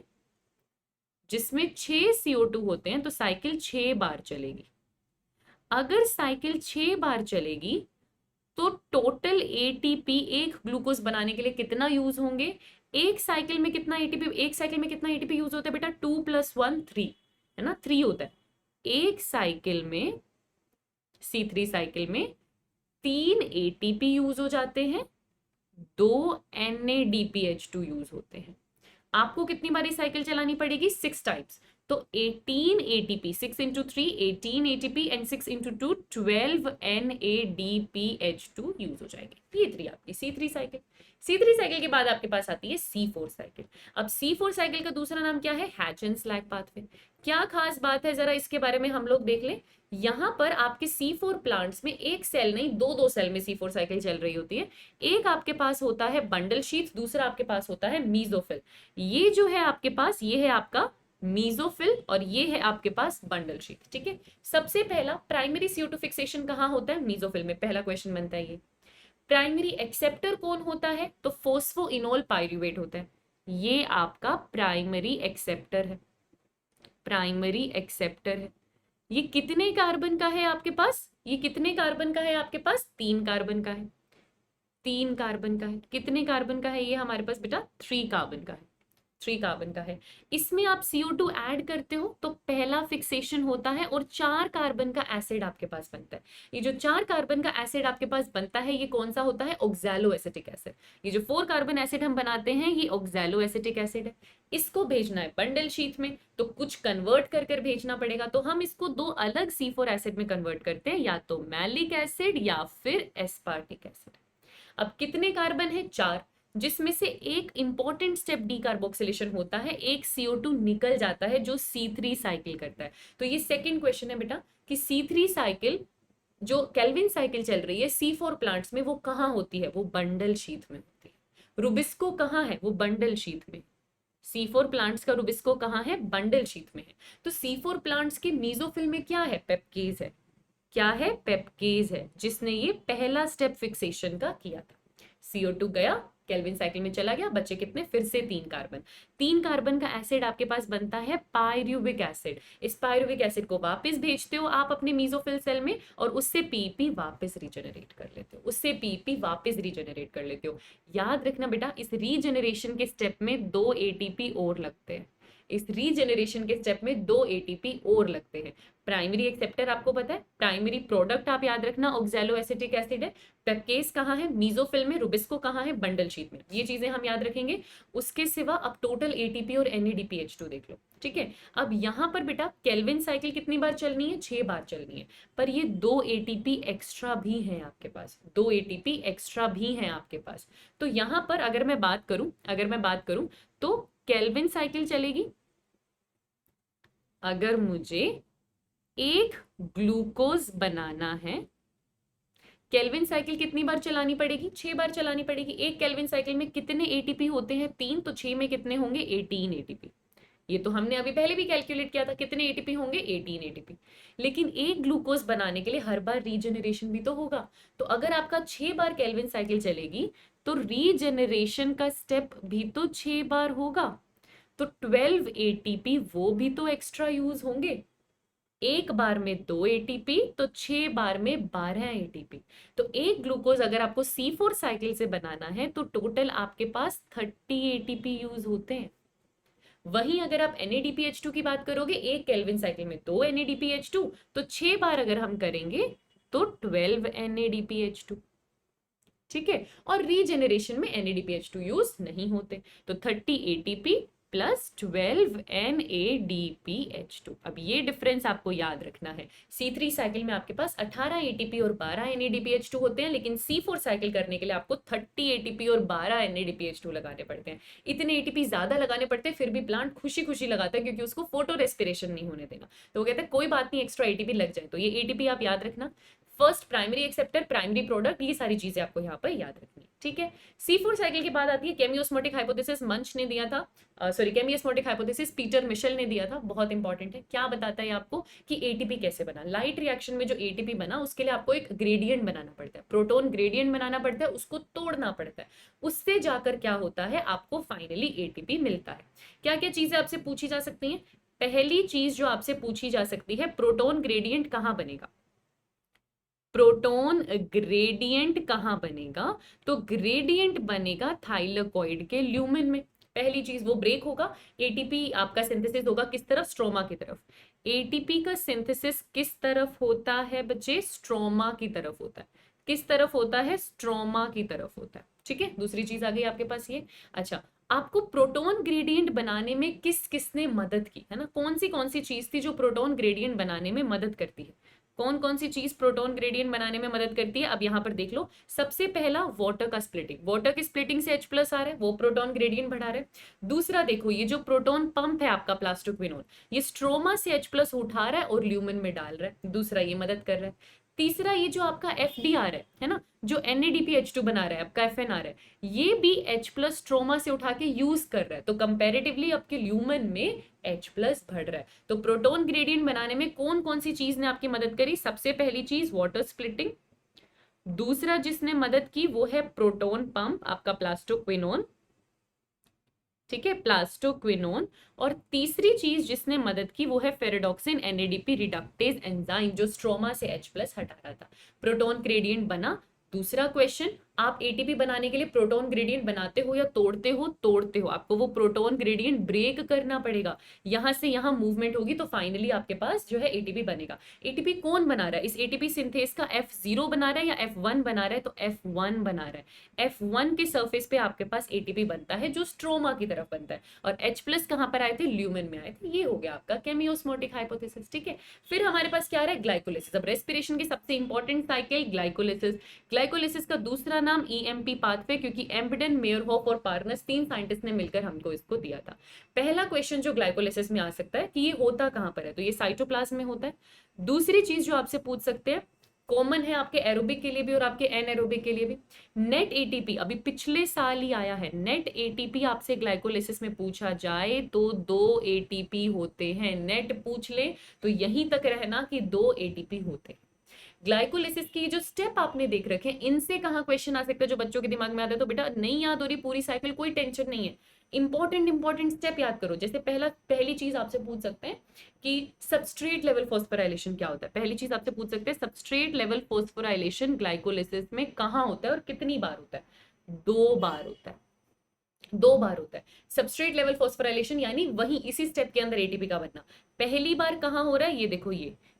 जिसमें 6 CO2 होते हैं तो साइकिल 6 बार चलेगी। अगर साइकिल 6 बार चलेगी तो टोटल एटीपी एक ग्लूकोज बनाने के लिए कितना यूज होंगे? एक साइकिल में कितना एटीपी यूज होता है बेटा? 2 + 1 3, है ना, 3 होता है। एक साइकिल में C3 साइकिल में 3 एटीपी यूज हो जाते हैं, 2 NADPH2 यूज होते हैं। आपको कितनी बारी साइकिल चलानी पड़ेगी? 6 टाइम्स। तो 18 ATP, 6 × 3 18 ATP and 6 × 2 12 NADPH2 use हो जाएगी। ये थ्री आपकी C3 साइकिल। C3 साइकिल के बाद आपके पास आती है C4 साइकिल। अब C4 साइकिल का दूसरा नाम क्या है? Hatch and slag pathway. क्या खास बात है जरा इसके बारे में हम लोग देख लें। यहां पर आपके C4 प्लांट्स में एक सेल नहीं, दो सेल में C4 साइकिल चल रही होती है। एक आपके पास होता है बंडल शीथ, दूसरा आपके पास होता है मीजोफिल। ये जो है आपके पास, ये है आपका मीजोफिल और ये है आपके पास बंडल शीथ, ठीक है। सबसे पहला प्राइमरी CO2 फिक्सेशन कहां होता है? मीजोफिल में। पहला क्वेश्चन बनता है ये। प्राइमरी एक्सेप्टर कौन होता है? तो फोस्फोइनोल पाइरूवेट होता है। ये आपका प्राइमरी एक्सेप्टर है, प्राइमरी एक्सेप्टर है। ये कितने कार्बन का है आपके पास? ये कितने कार्बन का है आपके पास? 3 कार्बन का है। 3 कार्बन का है। कितने कार्बन का है ये हमारे पास बेटा? 3 कार्बन का है। 3 कार्बन का है। इसमें आप CO2 ऐड करते हो तो पहला फिक्सेशन होता है और 4 कार्बन का एसिड आपके पास बनता है। ये जो 4 कार्बन का एसिड आपके पास बनता है ये कौन सा होता है? Oxalo acetic acid. ये जो 4 कार्बन एसिड हम बनाते हैं ये ऑक्सैलो एसिटिक एसिड है। इसको भेजना है बंडल शीथ में तो कुछ कन्वर्ट कर भेजना पड़ेगा। तो हम इसको दो अलग C4 एसिड में कन्वर्ट करते हैं, या तो मैलिक एसिड या फिर एस्पार्टिक एसिड। अब कितने कार्बन है? 4, जिसमें से एक इंपॉर्टेंट स्टेप डीकार्बोक्सिलेशन होता है, एक CO2 निकल जाता है जो C3 साइकिल करता है। तो ये सेकंड क्वेश्चन है बेटा कि C3 साइकिल जो केल्विन साइकिल चल रही है C4 प्लांट्स में वो कहां होती है? वो बंडल शीथ में होती है। रुबिस्को कहां है? वो बंडल शीथ में। C4 प्लांट्स का रुबिस्को कहां है? बंडल शीथ में है। तो C4 प्लांट्स के मीजोफिल में क्या है? पेप्केज है। क्या है? पेप्केज है, जिसने ये पहला स्टेप फिक्सेशन का किया था। CO2 गया, केल्विन साइकिल में चला गया, बचे कितने? फिर से 3 कार्बन। 3 कार्बन का एसिड आपके पास बनता है पायरुविक एसिड। इस पायरुविक एसिड को वापस भेजते हो आप अपने मीजोफिल सेल में और उससे पीपी वापस रीजनरेट कर लेते हो, उससे पीपी वापस रीजनरेट कर लेते हो। याद रखना बेटा, इस रीजनरेशन के स्टेप में 2 ATP और लगते हैं। इस रीजनरेशन के स्टेप में 2 ATP और लगते हैं। प्राइमरी एक्सेप्टर आपको पता है, प्राइमरी प्रोडक्ट आप याद रखना ऑक्सैलो एसिटिक एसिड है। पेप्केज कहाँ है? मीजोफिल में। रुबिस्को कहाँ है? बंडल शीथ में। ये चीजें हम याद रखेंगे। उसके सिवा अब टोटल ATP और NADPH2 देख लो, ठीक है। अब यहाँ पर बेटा केल्विन साइकिल कितनी बार चलनी है? 6 बार चलनी है। पर ये 2 ATP एक्स्ट्रा भी है आपके पास, 2 ATP एक्स्ट्रा भी है आपके पास। तो यहाँ पर अगर मैं बात करूं तो केल्विन साइकिल चलेगी। अगर मुझे एक ग्लूकोज बनाना है, केल्विन साइकिल कितनी बार चलानी पड़ेगी? 6 बार चलानी पड़ेगी। एक केल्विन साइकिल में कितने ATP होते हैं? 3, तो 6 में कितने होंगे? 18 ATP। ये तो हमने अभी पहले भी कैलकुलेट किया था, कितने ATP होंगे? 18 ATP। लेकिन एक ग्लूकोज बनाने के लिए हर बार रीजनरेशन भी तो होगा। तो अगर आपका 6 बार केल्विन साइकिल चलेगी तो रीजनरेशन का स्टेप भी तो 6 बार होगा। तो 12 ATP वो भी तो एक्स्ट्रा यूज होंगे। एक बार में 2 ATP तो 6 बार में 12 ATP। तो एक ग्लूकोज अगर आपको C4 साइकिल से बनाना है तो टोटल आपके पास 30 ATP यूज होते हैं। वहीं अगर आप NADPH2 की बात करोगे, एक केल्विन साइकिल में 2 NADPH2, तो 6 बार अगर हम करेंगे तो 12 NADPH2, ठीक है। और रीजेनरेशन में NADPH2 यूज नहीं होते। तो 30 ATP प्लस 12 NADPH2। अब ये डिफरेंस आपको याद रखना है। C3 साइकिल में आपके पास 18 ATP और 12 NADPH2 होते हैं, लेकिन C4 साइकिल करने के लिए आपको 30 ATP और 12 NADPH2 लगाने पड़ते हैं। इतने ATP ज्यादा लगाने पड़ते हैं, फिर भी प्लांट खुशी खुशी लगाता है क्योंकि उसको फोटो रेस्पिरेशन नहीं होने देना। तो वो कहते हैं कोई बात नहीं, एक्स्ट्रा ATP लग जाए। तो ये ATP आप याद रखना। First primary acceptor, primary product, ये सारी चीजें आपको यहाँ पर याद रखनी है, ठीक है। C4 साइकिल के बाद आती है केमियोस्मोटिक हाइपोथेसिस, मंच ने दिया था, सॉरी केमियोस्मोटिक हाइपोथेसिस पीटर मिशेल ने दिया था, बहुत इंपॉर्टेंट है। क्या बताता है आपको कि एटीपी कैसे बना, लाइट रिएक्शन में जो एटीपी बना उसके लिए आपको एक ग्रेडियंट बनाना पड़ता है, प्रोटोन ग्रेडियंट बनाना पड़ता है, उसको तोड़ना पड़ता है, उससे जाकर क्या होता है आपको फाइनली एटीपी मिलता है। क्या क्या चीजें आपसे पूछी जा सकती हैं? पहली चीज जो आपसे पूछी जा सकती है, प्रोटोन ग्रेडियंट कहां बनेगा, प्रोटोन ग्रेडियंट कहां बनेगा, तो ग्रेडियंट बनेगा थाइलेकोइड के ल्यूमेन में। पहली चीज वो ब्रेक होगा, एटीपी आपका सिंथेसिस होगा किस तरफ, स्ट्रोमा की तरफ। एटीपी का सिंथेसिस किस तरफ होता है बच्चे, स्ट्रोमा की तरफ होता है। किस तरफ होता है, स्ट्रोमा की तरफ होता है, ठीक है। दूसरी चीज आ गई आपके पास ये। अच्छा, आपको प्रोटोन ग्रेडियंट बनाने में किस किसने मदद की है ना, कौन सी चीज थी जो प्रोटोन ग्रेडियंट बनाने में मदद करती है, कौन सी चीज प्रोटोन ग्रेडियंट बनाने में मदद करती है। अब यहां पर देख लो, सबसे पहला वाटर का स्प्लिटिंग, वाटर की स्प्लिटिंग से H+ आ रहा है, वो प्रोटोन ग्रेडियंट बढ़ा रहा है। दूसरा देखो, ये जो प्रोटोन पंप है आपका प्लास्टोक्विनोन, ये स्ट्रोमा से H+ उठा रहा है और ल्यूमेन में डाल रहा है, दूसरा ये मदद कर रहा है। तीसरा ये जो आपका FDR है ना, जो NADPH2 बना रहा है आपका FNR है, ये भी H+ स्ट्रोमा से उठा के यूज कर रहा है, तो कंपैरेटिवली आपके ल्यूमेन में H+ बढ़ रहा है। तो प्रोटोन ग्रेडियंट बनाने में कौन सी चीज ने आपकी मदद करी, सबसे पहली चीज वाटर स्प्लिटिंग, दूसरा जिसने मदद की वो है प्रोटोन पंप आपका प्लास्टोक्विनोन, ठीक है, प्लास्टोक्विनोन। और तीसरी चीज जिसने मदद की वो है फेरेडॉक्सिन NADP रिडक्टेज एंजाइम, जो स्ट्रोमा से H+ हटा रहा था। प्रोटोन ग्रेडियंट बना। दूसरा क्वेश्चन, आप एटीपी बनाने के लिए प्रोटोन ग्रेडियंट बनाते हो या तोड़ते हो, तोड़ते हो, आपको वो प्रोटोन ग्रेडियंट ब्रेक करना पड़ेगा, यहां से यहां मूवमेंट होगी तो फाइनली आपके पास जो है एटीपी बनेगा। एटीपी कौन बना रहा है, इस एटीपी सिंथेस का F0 बना रहा है या F1 बना रहा है, तो F1 बना रहा है। F1 के सरफेस पे आपके पास एटीपी बनता है जो स्ट्रोमा की तरफ बनता है, और H+ कहां पर आए थे, ल्यूमेन में आए थे। ये हो गया आपका केमियोस्मोटिक हाइपोथेसिस, ठीक है। फिर हमारे पास क्या रहा है, ग्लाइकोलिसिस। अब रेस्पिरेशन की सबसे इंपॉर्टेंट साइकिल ग्लाइकोलिसिस। ग्लाइकोलिसिस का दूसरा नाम EMP पाथवे, क्योंकि एम्बेडेन, मेयरहोफ और पार्नस, 3 साइंटिस्ट ने मिलकर हमको इसको दिया था। पहला क्वेश्चन जो ग्लाइकोलिसिस में आ सकता है कि ये होता कहां पर है, तो ये साइटोप्लाज्म में होता है। दूसरी चीज जो आपसे पूछ सकते हैं, कॉमन है आपके एरोबिक के लिए भी और आपके एनएरोबिक के लिए भी, नेट एटीपी, अभी पिछले साल ही आया है, नेट एटीपी आपसे ग्लाइकोलिसिस में पूछा जाए तो 2 एटीपी होते हैं। नेट पूछ ले तो यहीं तक रहना कि 2 एटीपी होते हैं। ग्लाइकोलिसिस की जो स्टेप आपने देख रखे हैं, इनसे कहां क्वेश्चन आ सकता है जो बच्चों के दिमाग में आता है, तो बेटा नहीं याद हो रही पूरी साइकिल, कोई टेंशन नहीं है, इंपॉर्टेंट स्टेप याद करो। जैसे पहली चीज आपसे पूछ सकते हैं कि सबस्ट्रेट लेवल फॉस्फोराइलेशन क्या होता है, पहली चीज आपसे पूछ सकते हैं सबस्ट्रेट लेवल फॉस्फोराइलेशन ग्लाइकोलिसिस में कहां होता है और कितनी बार होता है, 2 बार होता है, 2 बार होता है सबस्ट्रेट लेवल फॉस्फोराइलेशन, यानी वही इसी स्टेप के अंदर एटीपी का बनना। पहली बार कहां हो रहा है, ये देखो,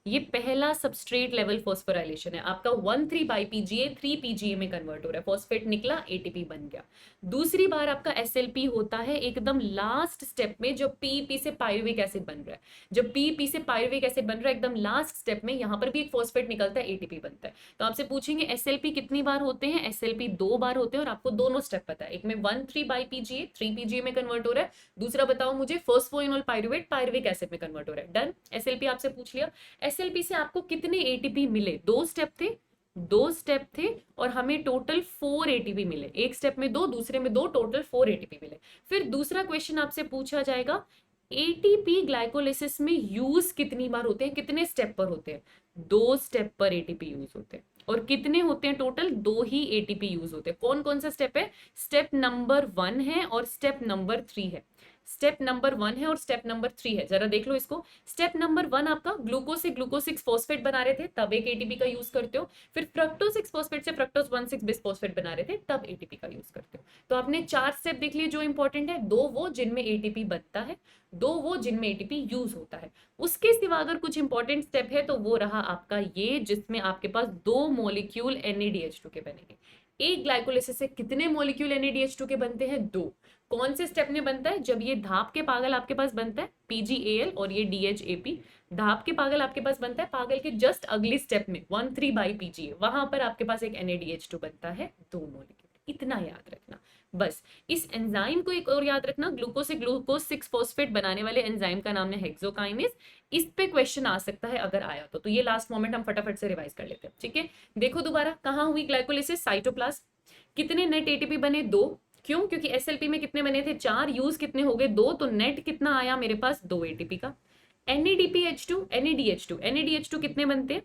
ये पहला सबस्ट्रेट लेवल फॉस्फोराइलेशन है आपका, 1,3-BPGA 3PGA में कन्वर्ट हो रहा है, फॉस्फेट निकला, एटीपी बन गया। दूसरी बार आपका SLP होता है एकदम लास्ट स्टेप में, जब PEP से पायरुविक एसिड बन रहा है, जब PEP से पायरुविक एसिड बन रहा है एकदम लास्ट स्टेप में, यहां पर भी एक फॉस्फेट निकलता है, एटीपी बनता है। तो आपसे पूछेंगे SLP कितनी बार होते हैं, SLP 2 बार होते हैं, और आपको दोनों स्टेप पता है, एक में 1,3-BPGA 3PGA में कन्वर्ट हो रहा है, दूसरा बताओ मुझे फॉस्फोइनोल पायरुवेट पायरुविक एसिड में कन्वर्ट हो रहा है। डन, SLP आपसे पूछ लिया। SLP से आपको कितने एटीपी मिले, 2 स्टेप थे और हमें टोटल 4 एटीपी मिले, एक स्टेप में 2, दूसरे में 2, टोटल 4 एटीपी मिले। फिर दूसरा क्वेश्चन आपसे पूछा जाएगा, एटीपी ग्लाइकोलिसिस में यूज कितनी बार होते हैं, कितने स्टेप पर होते हैं, 2 स्टेप पर एटीपी यूज होते हैं। और कितने होते हैं टोटल, 2 ही एटीपी यूज होते हैं। कौन कौन सा स्टेप है, स्टेप नंबर 1 है और स्टेप नंबर 3 है, स्टेप नंबर 1 है और स्टेप नंबर 3 है, जरा देख लो इसको। स्टेप नंबर 1 आपका ग्लूकोज से ग्लूकोज 6 फॉस्फेट बना रहे थे, तब एक एटीपी का यूज करते हो। फिर फ्रक्टोज 6 फॉस्फेट से फ्रक्टोज 1,6 बिस फॉस्फेट बना रहे थे, तब एटीपी का यूज करते हो। तो आपने 4 स्टेप देख लिए जो इंपॉर्टेंट है, 2 वो जिनमें एटीपी बनता है, 2 वो जिनमें एटीपी यूज होता है। उसके सिवा अगर कुछ इंपॉर्टेंट स्टेप है तो वो रहा आपका ये, जिसमें आपके पास 2 मॉलिक्यूल NADH2 के बनेंगे। एक ग्लाइकोलिसिस से कितने मॉलिक्यूल NADH2 के बनते हैं, 2। कौन से स्टेप में बनता है, जब ये धाप के पागल आपके पास बनता है PgAl और ये DHAP, धाप के पागल आपके पास बनता है, पागल के जस्ट अगली स्टेप में 1,3-BPGA, वहां पर आपके पास एक NADH2 बनता है, 2 मॉलिक्यूल। इतना याद रखना, बस इस एंजाइम को एक और याद रखना, ग्लूकोज से ग्लूकोज 6 फॉस्फेट बनाने वाले एंजाइम का नाम है हेक्सोकाइनेज। इस पे क्वेश्चन आ सकता है अगर आया तो ये लास्ट मोमेंट हम फटाफट से रिवाइज कर लेते हैं, ठीक है। देखो दोबारा, कहाँ हुई ग्लाइकोलिसिस? साइटोप्लाज्म। कितने नेट एटीपी बने? 2। क्यों? क्योंकि एसएलपी में कितने बने थे? 4, यूज कितने हो गए? 2, तो नेट कितना आया मेरे पास? 2 एटीपी का। NADPH2, NADH2, NADH2 कितने बनते हैं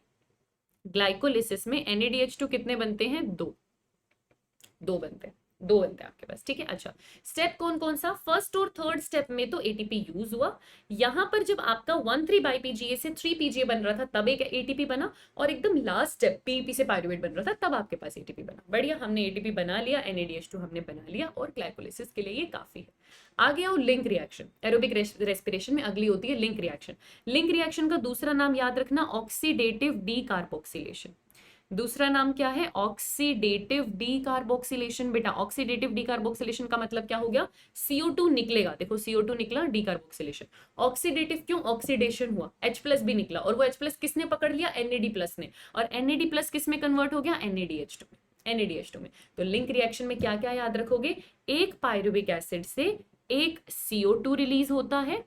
ग्लाइकोलिसिस में? NADH2 कितने बनते हैं? 2 बनते हैं, 2 बनते हैं आपके पास, ठीक है। अच्छा, स्टेप कौन कौन सा? फर्स्ट और थर्ड स्टेप में तो एटीपी यूज हुआ। यहां पर जब आपका 1,3 बाईपीजीए से 3 पीजीए बन रहा था तब एक एटीपी बना, और एकदम लास्ट स्टेप पीपी से पायरुवेट बन रहा था तब आपके पास एटीपी बना। बढ़िया, हमने एटीपी बना लिया, NADH2 हमने बना लिया, और ग्लाइकोलिसिस के लिए ये काफी है। आगे आओ लिंक रिएक्शन। एरोबिक रेस्पिरेशन में अगली होती है लिंक रिएक्शन। लिंक रिएक्शन का दूसरा नाम याद रखना, ऑक्सीडेटिव डीकार्बोक्सिलेशन। दूसरा नाम क्या है? Oxidative decarboxylation. बेटा ऑक्सीडेटिव डीकार्बोक्सिलेशन का मतलब क्या हो गया? CO2 निकलेगा, देखो CO2 निकला, डीकार्बोक्सिलेशन। ऑक्सीडेटिव क्यों? ऑक्सीडेशन हुआ, H+ भी निकला, और वो H+ किसने पकड़ लिया? NAD+ ने, और NAD+ किस में कन्वर्ट हो गया? NADH2 में, NADH2 में। तो लिंक रिएक्शन में क्या क्या याद रखोगे? एक पायरुविक एसिड से एक CO2 रिलीज होता है,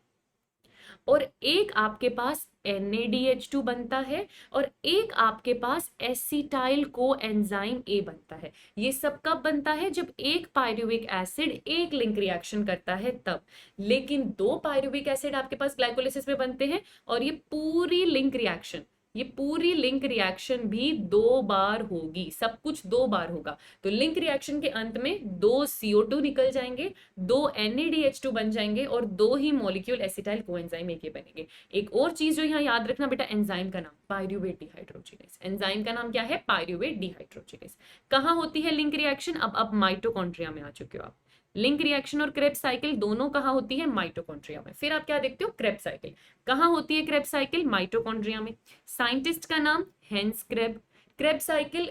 और एक आपके पास NADH2 बनता है, और एक आपके पास एसिटाइल कोएंजाइम A बनता है। ये सब कब बनता है? जब एक पायरुविक एसिड एक लिंक रिएक्शन करता है तब। लेकिन 2 पायरुविक एसिड आपके पास ग्लाइकोलिसिस में बनते हैं, और ये पूरी लिंक रिएक्शन भी 2 बार होगी, सब कुछ 2 बार होगा। तो लिंक रिएक्शन के अंत में 2 CO2 निकल जाएंगे, 2 NADH2 बन जाएंगे, और 2 ही मॉलिक्यूल एसिटाइल कोएंजाइम A के बनेंगे। एक और चीज जो यहाँ याद रखना बेटा, एंजाइम का नाम पायरुवेट डिहाइड्रोजिनेज। एंजाइम का नाम क्या है? Pyruvate dehydrogenase. कहाँ होती है लिंक रिएक्शन? अब माइटोकॉन्ड्रिया में आ चुके हो आप। लिंक रिएक्शन और क्रेब्स साइकिल दोनों कहाँ होती है? माइटोकॉन्ड्रिया में। फिर आप क्या देखते हो? Krebs cycle. कहाँ होती है क्रेब्स साइकिल? माइटोकॉन्ड्रिया में। साइंटिस्ट का नाम हेंस क्रेब। क्रेब्स साइकिल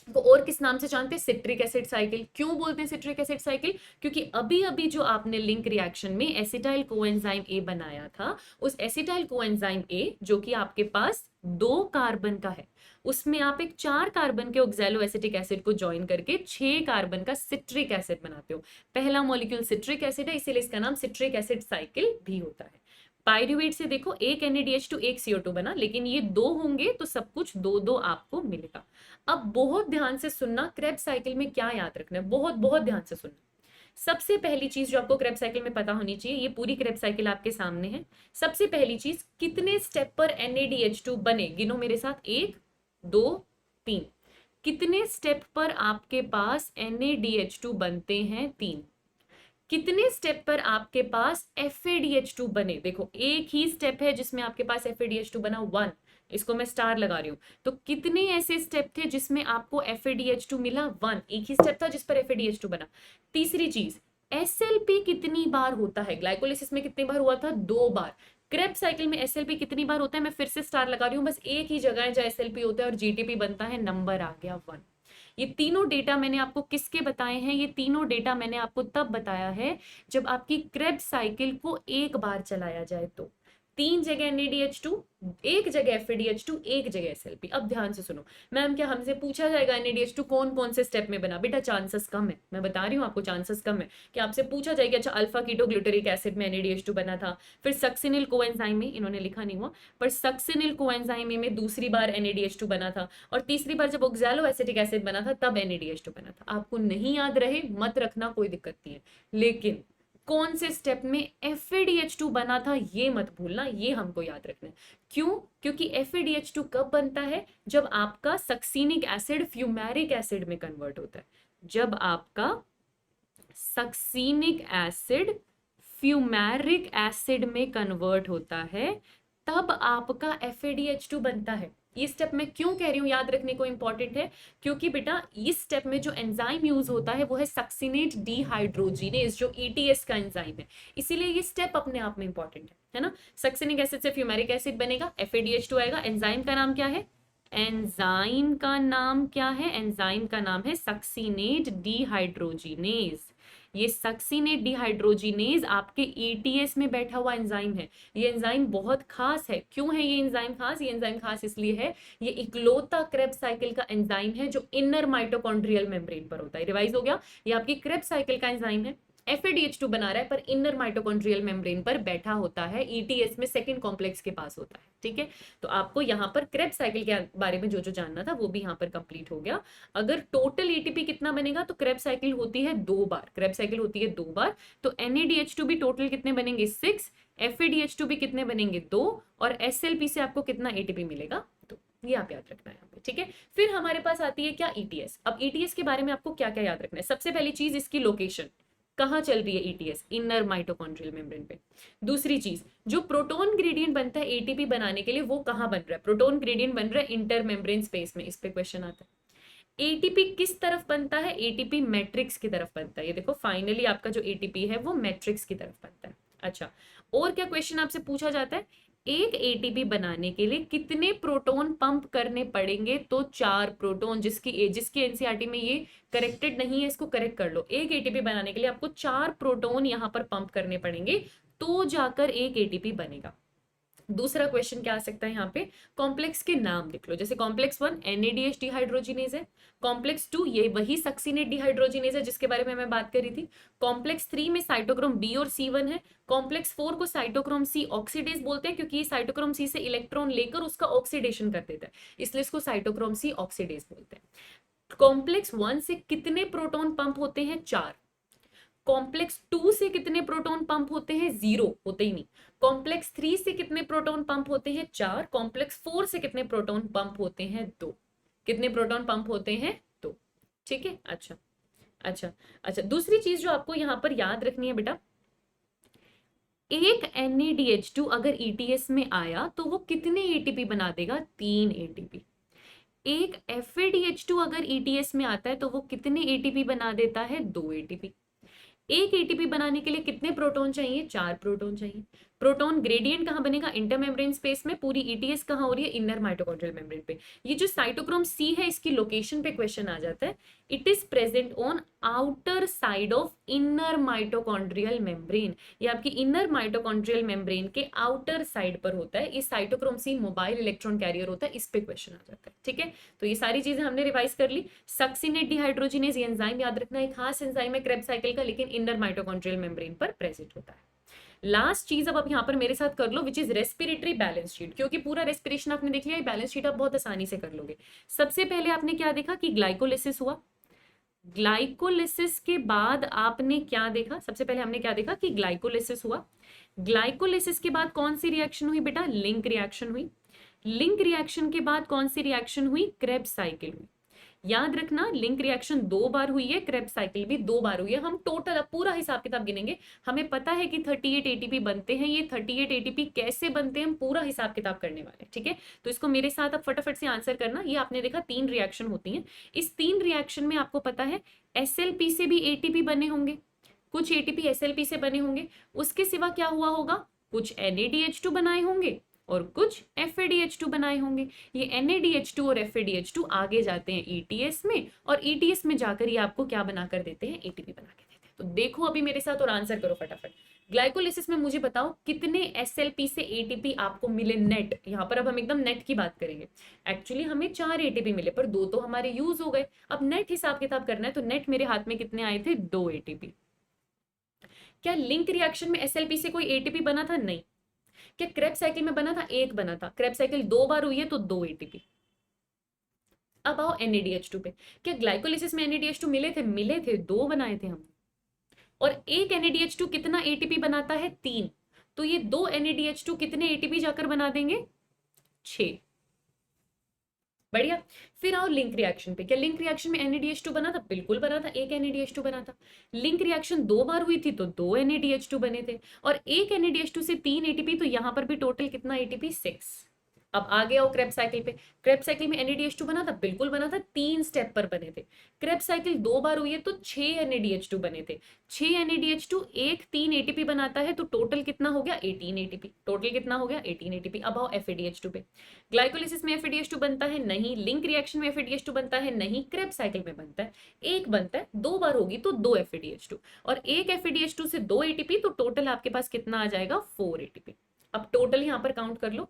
को और किस नाम से जानते हैं? Citric acid cycle. क्यों बोलते हैं सिट्रिक एसिड साइकिल? क्योंकि अभी अभी जो आपने लिंक रिएक्शन में एसिटाइल कोएंजाइम A बनाया था, उस एसिटाइल कोएंजाइम A जो कि आपके पास 2 कार्बन का है, उसमें आप एक 4 कार्बन के ऑक्सैलो एसिटिक एसिड को ज्वाइन करके 6 कार्बन का सिट्रिक एसिड बनाते हो। पहला मॉलिक्यूल सिट्रिक एसिड है, इसीलिए इसका नाम सिट्रिक एसिड साइकिल भी होता है। पायरुवेट से देखो, एक NADH2 एक CO2 बना, लेकिन ये 2 होंगे तो सब कुछ 2-2 आपको मिलेगा। अब बहुत ध्यान से सुनना, क्रेब साइकिल में क्या याद रखना है, बहुत बहुत ध्यान से सुनना। सबसे पहली चीज जो आपको क्रेब साइकिल में पता होनी चाहिए, ये पूरी क्रेब साइकिल आपके सामने है। सबसे पहली चीज, कितने स्टेप पर NADH2 बने? गिनो मेरे साथ, 1 2 3। कितने स्टेप पर आपके पास NADH2 बनते हैं? 3। कितने स्टेप पर आपके पास FADH2 बने? देखो एक ही स्टेप है जिसमें आपके पास FADH2 बना, 1। इसको मैं स्टार लगा रही हूं। तो कितने ऐसे स्टेप थे जिसमें आपको FADH2 मिला? 1। एक ही स्टेप था जिस पर FADH2 बना। तीसरी चीज, SLP कितनी बार होता है? ग्लाइकोलिसिस में कितनी बार हुआ था? 2 बार। क्रेब साइकिल में SLP कितनी बार होता है? मैं फिर से स्टार लगा रही हूँ, बस एक ही जगह है जहाँ SLP होता है और GTP बनता है, नंबर आ गया 1। ये तीनों डेटा मैंने आपको किसके बताए हैं? ये तीनों डेटा मैंने आपको तब बताया है जब आपकी क्रेब साइकिल को एक बार चलाया जाए तो। 3 जगह NADH2, एक जगह FADH2, एक जगह SLP। अब ध्यान से सुनो, मैम क्या हमसे पूछा जाएगा NADH2 कौन कौन से स्टेप में बना? बेटा चांसेस कम है, मैं बता रही हूँ आपको, चांसेस कम है कि आपसे पूछा जाएगा अच्छा अल्फा कीटो ग्लूटेरिक एसिड में NADH2 बना था, फिर सक्सिनिल कोएंजाइम में, इन्होंने लिखा नहीं हुआ, पर सक्सिनिल कोएंजाइम में दूसरी बार NADH2 बना था, और तीसरी बार जब ऑक्सैलो एसिटिक एसिड बना था तब NADH2 बना था। आपको नहीं याद रहे मत रखना, कोई दिक्कत नहीं है, लेकिन कौन से स्टेप में FADH2 बना था ये मत भूलना, ये हमको याद रखना है। क्यों? क्योंकि FADH2 कब बनता है? जब आपका सक्सिनिक एसिड फ्यूमेरिक एसिड में कन्वर्ट होता है। जब आपका सक्सिनिक एसिड फ्यूमेरिक एसिड में कन्वर्ट होता है तब आपका FADH2 बनता है। ये स्टेप मैं क्यों कह रही हूँ याद रखने को इंपॉर्टेंट है? क्योंकि बेटा इस स्टेप में जो एंजाइम यूज होता है वो है सक्सिनेट डिहाइड्रोजिनेज, जो ETS का एंजाइम है, इसीलिए ये स्टेप अपने आप में इंपॉर्टेंट है ना। सक्सिनिक एसिड से फ्यूमेरिक एसिड बनेगा, FADH2 आएगा। एंजाइम का नाम क्या है? एंजाइम का नाम क्या है? एंजाइम का नाम है सक्सिनेट डिहाइड्रोजिनेज। ये सक्सिनेट डिहाइड्रोजिनेज आपके ईटीएस में बैठा हुआ एंजाइम है। ये एंजाइम बहुत खास है। क्यों है ये एंजाइम खास? ये एंजाइम खास इसलिए है, ये इकलौता क्रेब्स साइकिल का एंजाइम है जो इनर माइटोकॉन्ड्रियल मेम्ब्रेन पर होता है। रिवाइज हो गया, ये आपकी क्रेब्स साइकिल का एंजाइम है, FADH2 बना रहा है पर इनर माइटोकॉन्ड्रियल मेम्ब्रेन पर बैठा होता है, ईटीएस में सेकंड कॉम्प्लेक्स के पास होता है। ठीक है, तो आपको यहाँ पर क्रेब्स साइकिल के बारे में जो जो जानना था वो भी यहाँ पर कंप्लीट हो गया। अगर टोटल एटीपी कितना बनेगा तो क्रेब्स साइकिल होती है 2 बार, क्रेब्स साइकिल होती है 2 बार, तो NADH2 भी टोटल कितने बनेंगे 6, FADH2 भी कितने बनेंगे 2, और SLP से आपको कितना एटीपी मिलेगा 2। ये आप याद रखना है यहाँ पे। ठीक है, फिर हमारे पास आती है क्या ETS। अब ETS के बारे में आपको क्या क्या याद रखना है? सबसे पहली चीज इसकी लोकेशन, कहां चल रही है ETS? इनर माइटोकॉन्ड्रियल मेम्ब्रेन पे। दूसरी चीज, जो प्रोटॉन ग्रेडियंट बनता है एटीपी बनाने के लिए वो कहां बन रहा है? प्रोटॉन ग्रेडियंट बन रहा है इंटर मेम्ब्रेन स्पेस में। इस पे क्वेश्चन आता है। एटीपी किस तरफ बनता है? एटीपी मैट्रिक्स की तरफ बनता है। ये देखो फाइनली आपका जो एटीपी है वो मैट्रिक्स की तरफ बनता है। अच्छा, और क्या क्वेश्चन आपसे पूछा जाता है? एक एटीपी बनाने के लिए कितने प्रोटॉन पंप करने पड़ेंगे? तो 4 प्रोटॉन। जिसकी एनसीईआरटी में ये करेक्टेड नहीं है इसको करेक्ट कर लो। एक एटीपी बनाने के लिए आपको 4 प्रोटॉन यहां पर पंप करने पड़ेंगे तो जाकर एक एटीपी बनेगा। दूसरा क्वेश्चन क्या आ सकता है यहाँ पे? कॉम्प्लेक्स के नाम लिख लो। जैसे कॉम्प्लेक्स 1 NADH डिहाइड्रोजिनेज है, कॉम्प्लेक्स 2 ये वही सक्सिनेट डिहाइड्रोजिनेज है जिसके बारे में मैं बात कर रही थी, कॉम्प्लेक्स 3 में साइटोक्रोम B और C1 है, कॉम्प्लेक्स 4 को साइटोक्रोम C ऑक्सीडेज बोलते हैं क्योंकि ये साइटोक्रोम C से इलेक्ट्रॉन लेकर उसका ऑक्सीडेशन कर देता है, इसलिए इसको साइटोक्रोम C ऑक्सीडेज बोलते हैं। कॉम्प्लेक्स 1 से कितने प्रोटॉन पंप होते हैं? 4। कॉम्प्लेक्स 2 से कितने प्रोटॉन पंप होते हैं? 0, होते ही नहीं। कॉम्प्लेक्स 3 से कितने प्रोटॉन पंप होते हैं? 4। कॉम्प्लेक्स 4 से कितने प्रोटॉन पंप होते हैं? 2। कितने प्रोटॉन पंप होते हैं? 2। ठीक है, अच्छा अच्छा अच्छा। दूसरी चीज जो आपको यहां पर याद रखनी है बेटा, एक NADH2 अगर ETS में आया तो वो कितने एटीपी बना देगा? 3 एटीपी। एक FADH2 अगर ETS में आता है तो वो कितने एटीपी बना देता है? 2 एटीपी। एक एटीपी बनाने के लिए कितने प्रोटॉन चाहिए? 4 प्रोटॉन चाहिए। प्रोटॉन ग्रेडियंट कहां बनेगा? इंटरमेम्ब्रेन स्पेस में। पूरी ETS कहां हो रही है? इनर माइटोकॉन्ड्रियल मेम्ब्रेन पे। ये जो साइटोक्रोम C है इसकी लोकेशन पे क्वेश्चन आ जाता है। It is present on outer side of inner mitochondrial membrane. ये आपकी इनर माइटोकॉन्ड्रियल मेम्ब्रेन के आउटर साइड पर होता है। इस cytochrome C mobile electron carrier होता है, इस पे क्वेश्चन आ जाता है। ठीक है, तो ये सारी चीजें हमने रिवाइज कर ली। सक्सिनेट डिहाइड्रोजिनेज ये एंजाइम याद रखना, एक खास एंजाइम है क्रेब्स साइकिल का, लेकिन इनर माइटोकॉन्ड्रियल मेम्ब्रेन पर प्रेजेंट होता है। लास्ट चीज अब आप यहाँ पर मेरे साथ कर लो, which is respiratory balance sheet. क्योंकि पूरा रेस्पिरेशन आपने देख लिया, बैलेंस शीट आप बहुत आसानी से कर लोगे। सबसे पहले आपने क्या देखा कि ग्लाइकोलिसिस हुआ। ग्लाइकोलिसिस के बाद आपने क्या देखा? सबसे पहले हमने क्या देखा कि ग्लाइकोलिसिस हुआ। ग्लाइकोलिसिस के बाद कौन सी रिएक्शन हुई बेटा? लिंक रिएक्शन हुई। लिंक रिएक्शन के बाद कौन सी रिएक्शन हुई? क्रेब्स साइकिल हुई। याद रखना, लिंक रिएक्शन 2 बार हुई है, क्रेब्स साइकिल भी 2 बार हुई है। हम टोटल अब पूरा हिसाब किताब गिनेंगे। हमें पता है कि 38 एटीपी बनते हैं। ये 38 एटीपी कैसे बनते हैं हम पूरा हिसाब किताब करने वाले हैं। ठीक है, तो इसको मेरे साथ अब फटाफट से आंसर करना। ये आपने देखा 3 रिएक्शन होती हैं। इस 3 रिएक्शन में आपको पता है SLP से भी एटीपी बने होंगे, कुछ एटीपी SLP से बने होंगे। उसके सिवा क्या हुआ होगा? कुछ NADH2 बनाए होंगे और कुछ FADH2 बनाए होंगे। ये NADH2 और FADH2 आगे जाते हैं ETS में, और ETS में जाकर ये आपको क्या बना कर देते हैं? एटीपी बना के देते हैं। तो देखो अभी मेरे साथ और आंसर करो फटाफट। ग्लाइकोलिसिस में मुझे बताओ कितने SLP से एटीपी आपको मिले नेट। यहाँ पर अब हम एकदम नेट की बात करेंगे। एक्चुअली हमें 4 एटीपी मिले पर 2 तो हमारे यूज हो गए। अब नेट हिसाब किताब करना है, तो नेट मेरे हाथ में कितने आए थे? 2 एटीपी। क्या लिंक रिएक्शन में SLP से कोई एटीपी बना था? नहीं। क्या क्रेब्स साइकिल में बना था? 1 बना था। क्रेब्स साइकिल 2 बार हुई है तो 2 एटीपी। अब आओ NADH2 पे। क्या ग्लाइकोलिसिस में NADH2 मिले थे? मिले थे, 2 बनाए थे हम। और एक NADH2 कितना एटीपी बनाता है? 3। तो ये 2 NADH2 कितने एटीपी जाकर बना देंगे? 6। बढ़िया। फिर आओ लिंक रिएक्शन पे। क्या लिंक रिएक्शन में NADH2 बना था? बिल्कुल बना था, एक NADH2 बना था। लिंक रिएक्शन 2 बार हुई थी तो 2 NADH2 बने थे, और एक NADH2 से 3 एटीपी, तो यहां पर भी टोटल कितना एटीपी? 6। अब आ गया वो क्रेब्स साइकिल पे। क्रेब्स साइकिल में NADH2 बना था, बिल्कुल बना था, 3 स्टेप पर बने थे। क्रेब्स साइकिल 2 बार हुई है तो 6 NADH2 बने थे। 6 NADH2 एक 3 ATP बनाता है, तो टोटल कितना हो गया 18 ATP। टोटल कितना हो गया 18 ATP। अब आओ FADH2 पे। ग्लाइकोलिसिस में FADH2 बनता है नहीं, लिंक रिएक्शन में FADH2 बनता है नहीं, क्रेब्स साइकिल में बनता है, एक बनता है, 2 बार होगी तो 2 FADH2, और एक FADH2 से 2 ATP, तो टोटल आपके पास कितना आ जाएगा 4 ATP। अब टोटल यहां पर काउंट कर लो।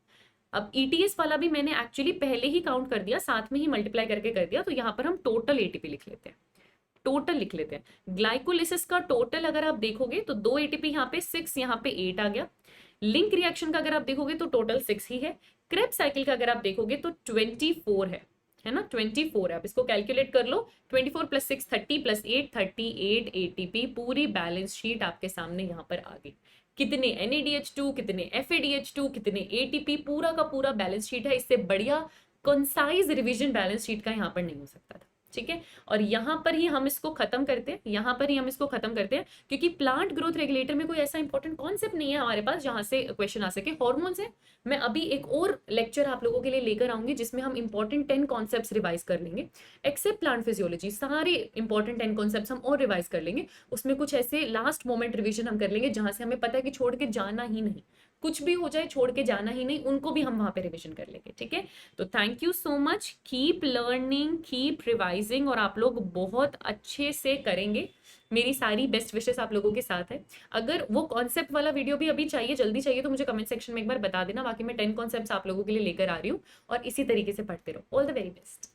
अब ETS वाला भी मैंने एक्चुअली पहले ही काउंट कर दिया, साथ में ही मल्टीप्लाई करके कर दिया, तो यहां पर हम टोटल ATP लिख लेते हैं। टोटल लिख लेते हैं। ग्लाइकोलिसिस का टोटल अगर आप देखोगे तो 2 ATP यहाँ पे, 6 यहाँ पे 8 आ गया। लिंक रिएक्शन का अगर आप देखोगे तो टोटल 6 ही है। क्रेब्स साइकिल का अगर आप देखोगे तो 24 है ना, 24 है। आप इसको कैलकुलेट कर लो, 24 + 6 30 + 8 38 ATP। पूरी बैलेंस शीट आपके सामने यहाँ पर आ गई। कितने NADH2, कितने FADH2, कितने ATP, पूरा का पूरा बैलेंस शीट है। इससे बढ़िया कंसाइज रिवीजन बैलेंस शीट का यहाँ पर नहीं हो सकता था, ठीक है। और यहां पर ही हम इसको खत्म करते हैं, यहां पर ही हम इसको खत्म करते हैं, क्योंकि प्लांट ग्रोथ रेगुलेटर में कोई ऐसा इंपॉर्टेंट कॉन्सेप्ट नहीं है हमारे पास जहां से क्वेश्चन आ सके। हॉर्मोन्स है, मैं अभी एक और लेक्चर आप लोगों के लिए लेकर आऊंगी जिसमें हम इंपॉर्टेंट 10 कॉन्सेप्ट्स रिवाइज कर लेंगे। एक्सेप्ट प्लांट फिजियोलॉजी, सारे इंपॉर्टेंट 10 कॉन्सेप्ट्स हम और रिवाइज कर लेंगे। उसमें कुछ ऐसे लास्ट मोमेंट रिविजन हम कर लेंगे जहां से हमें पता है कि छोड़ के जाना ही नहीं, कुछ भी हो जाए छोड़ के जाना ही नहीं, उनको भी हम वहां पे रिविजन कर लेंगे, ठीक है। तो thank you so much, keep learning, keep revising, और आप लोग बहुत अच्छे से करेंगे। मेरी सारी बेस्ट विशेस आप लोगों के साथ है। अगर वो कॉन्सेप्ट वाला वीडियो भी अभी चाहिए, जल्दी चाहिए, तो मुझे कमेंट सेक्शन में एक बार बता देना। बाकी मैं 10 कॉन्सेप्ट्स आप लोगों के लिए लेकर आ रही हूँ, और इसी तरीके से पढ़ते रहो। All the very best.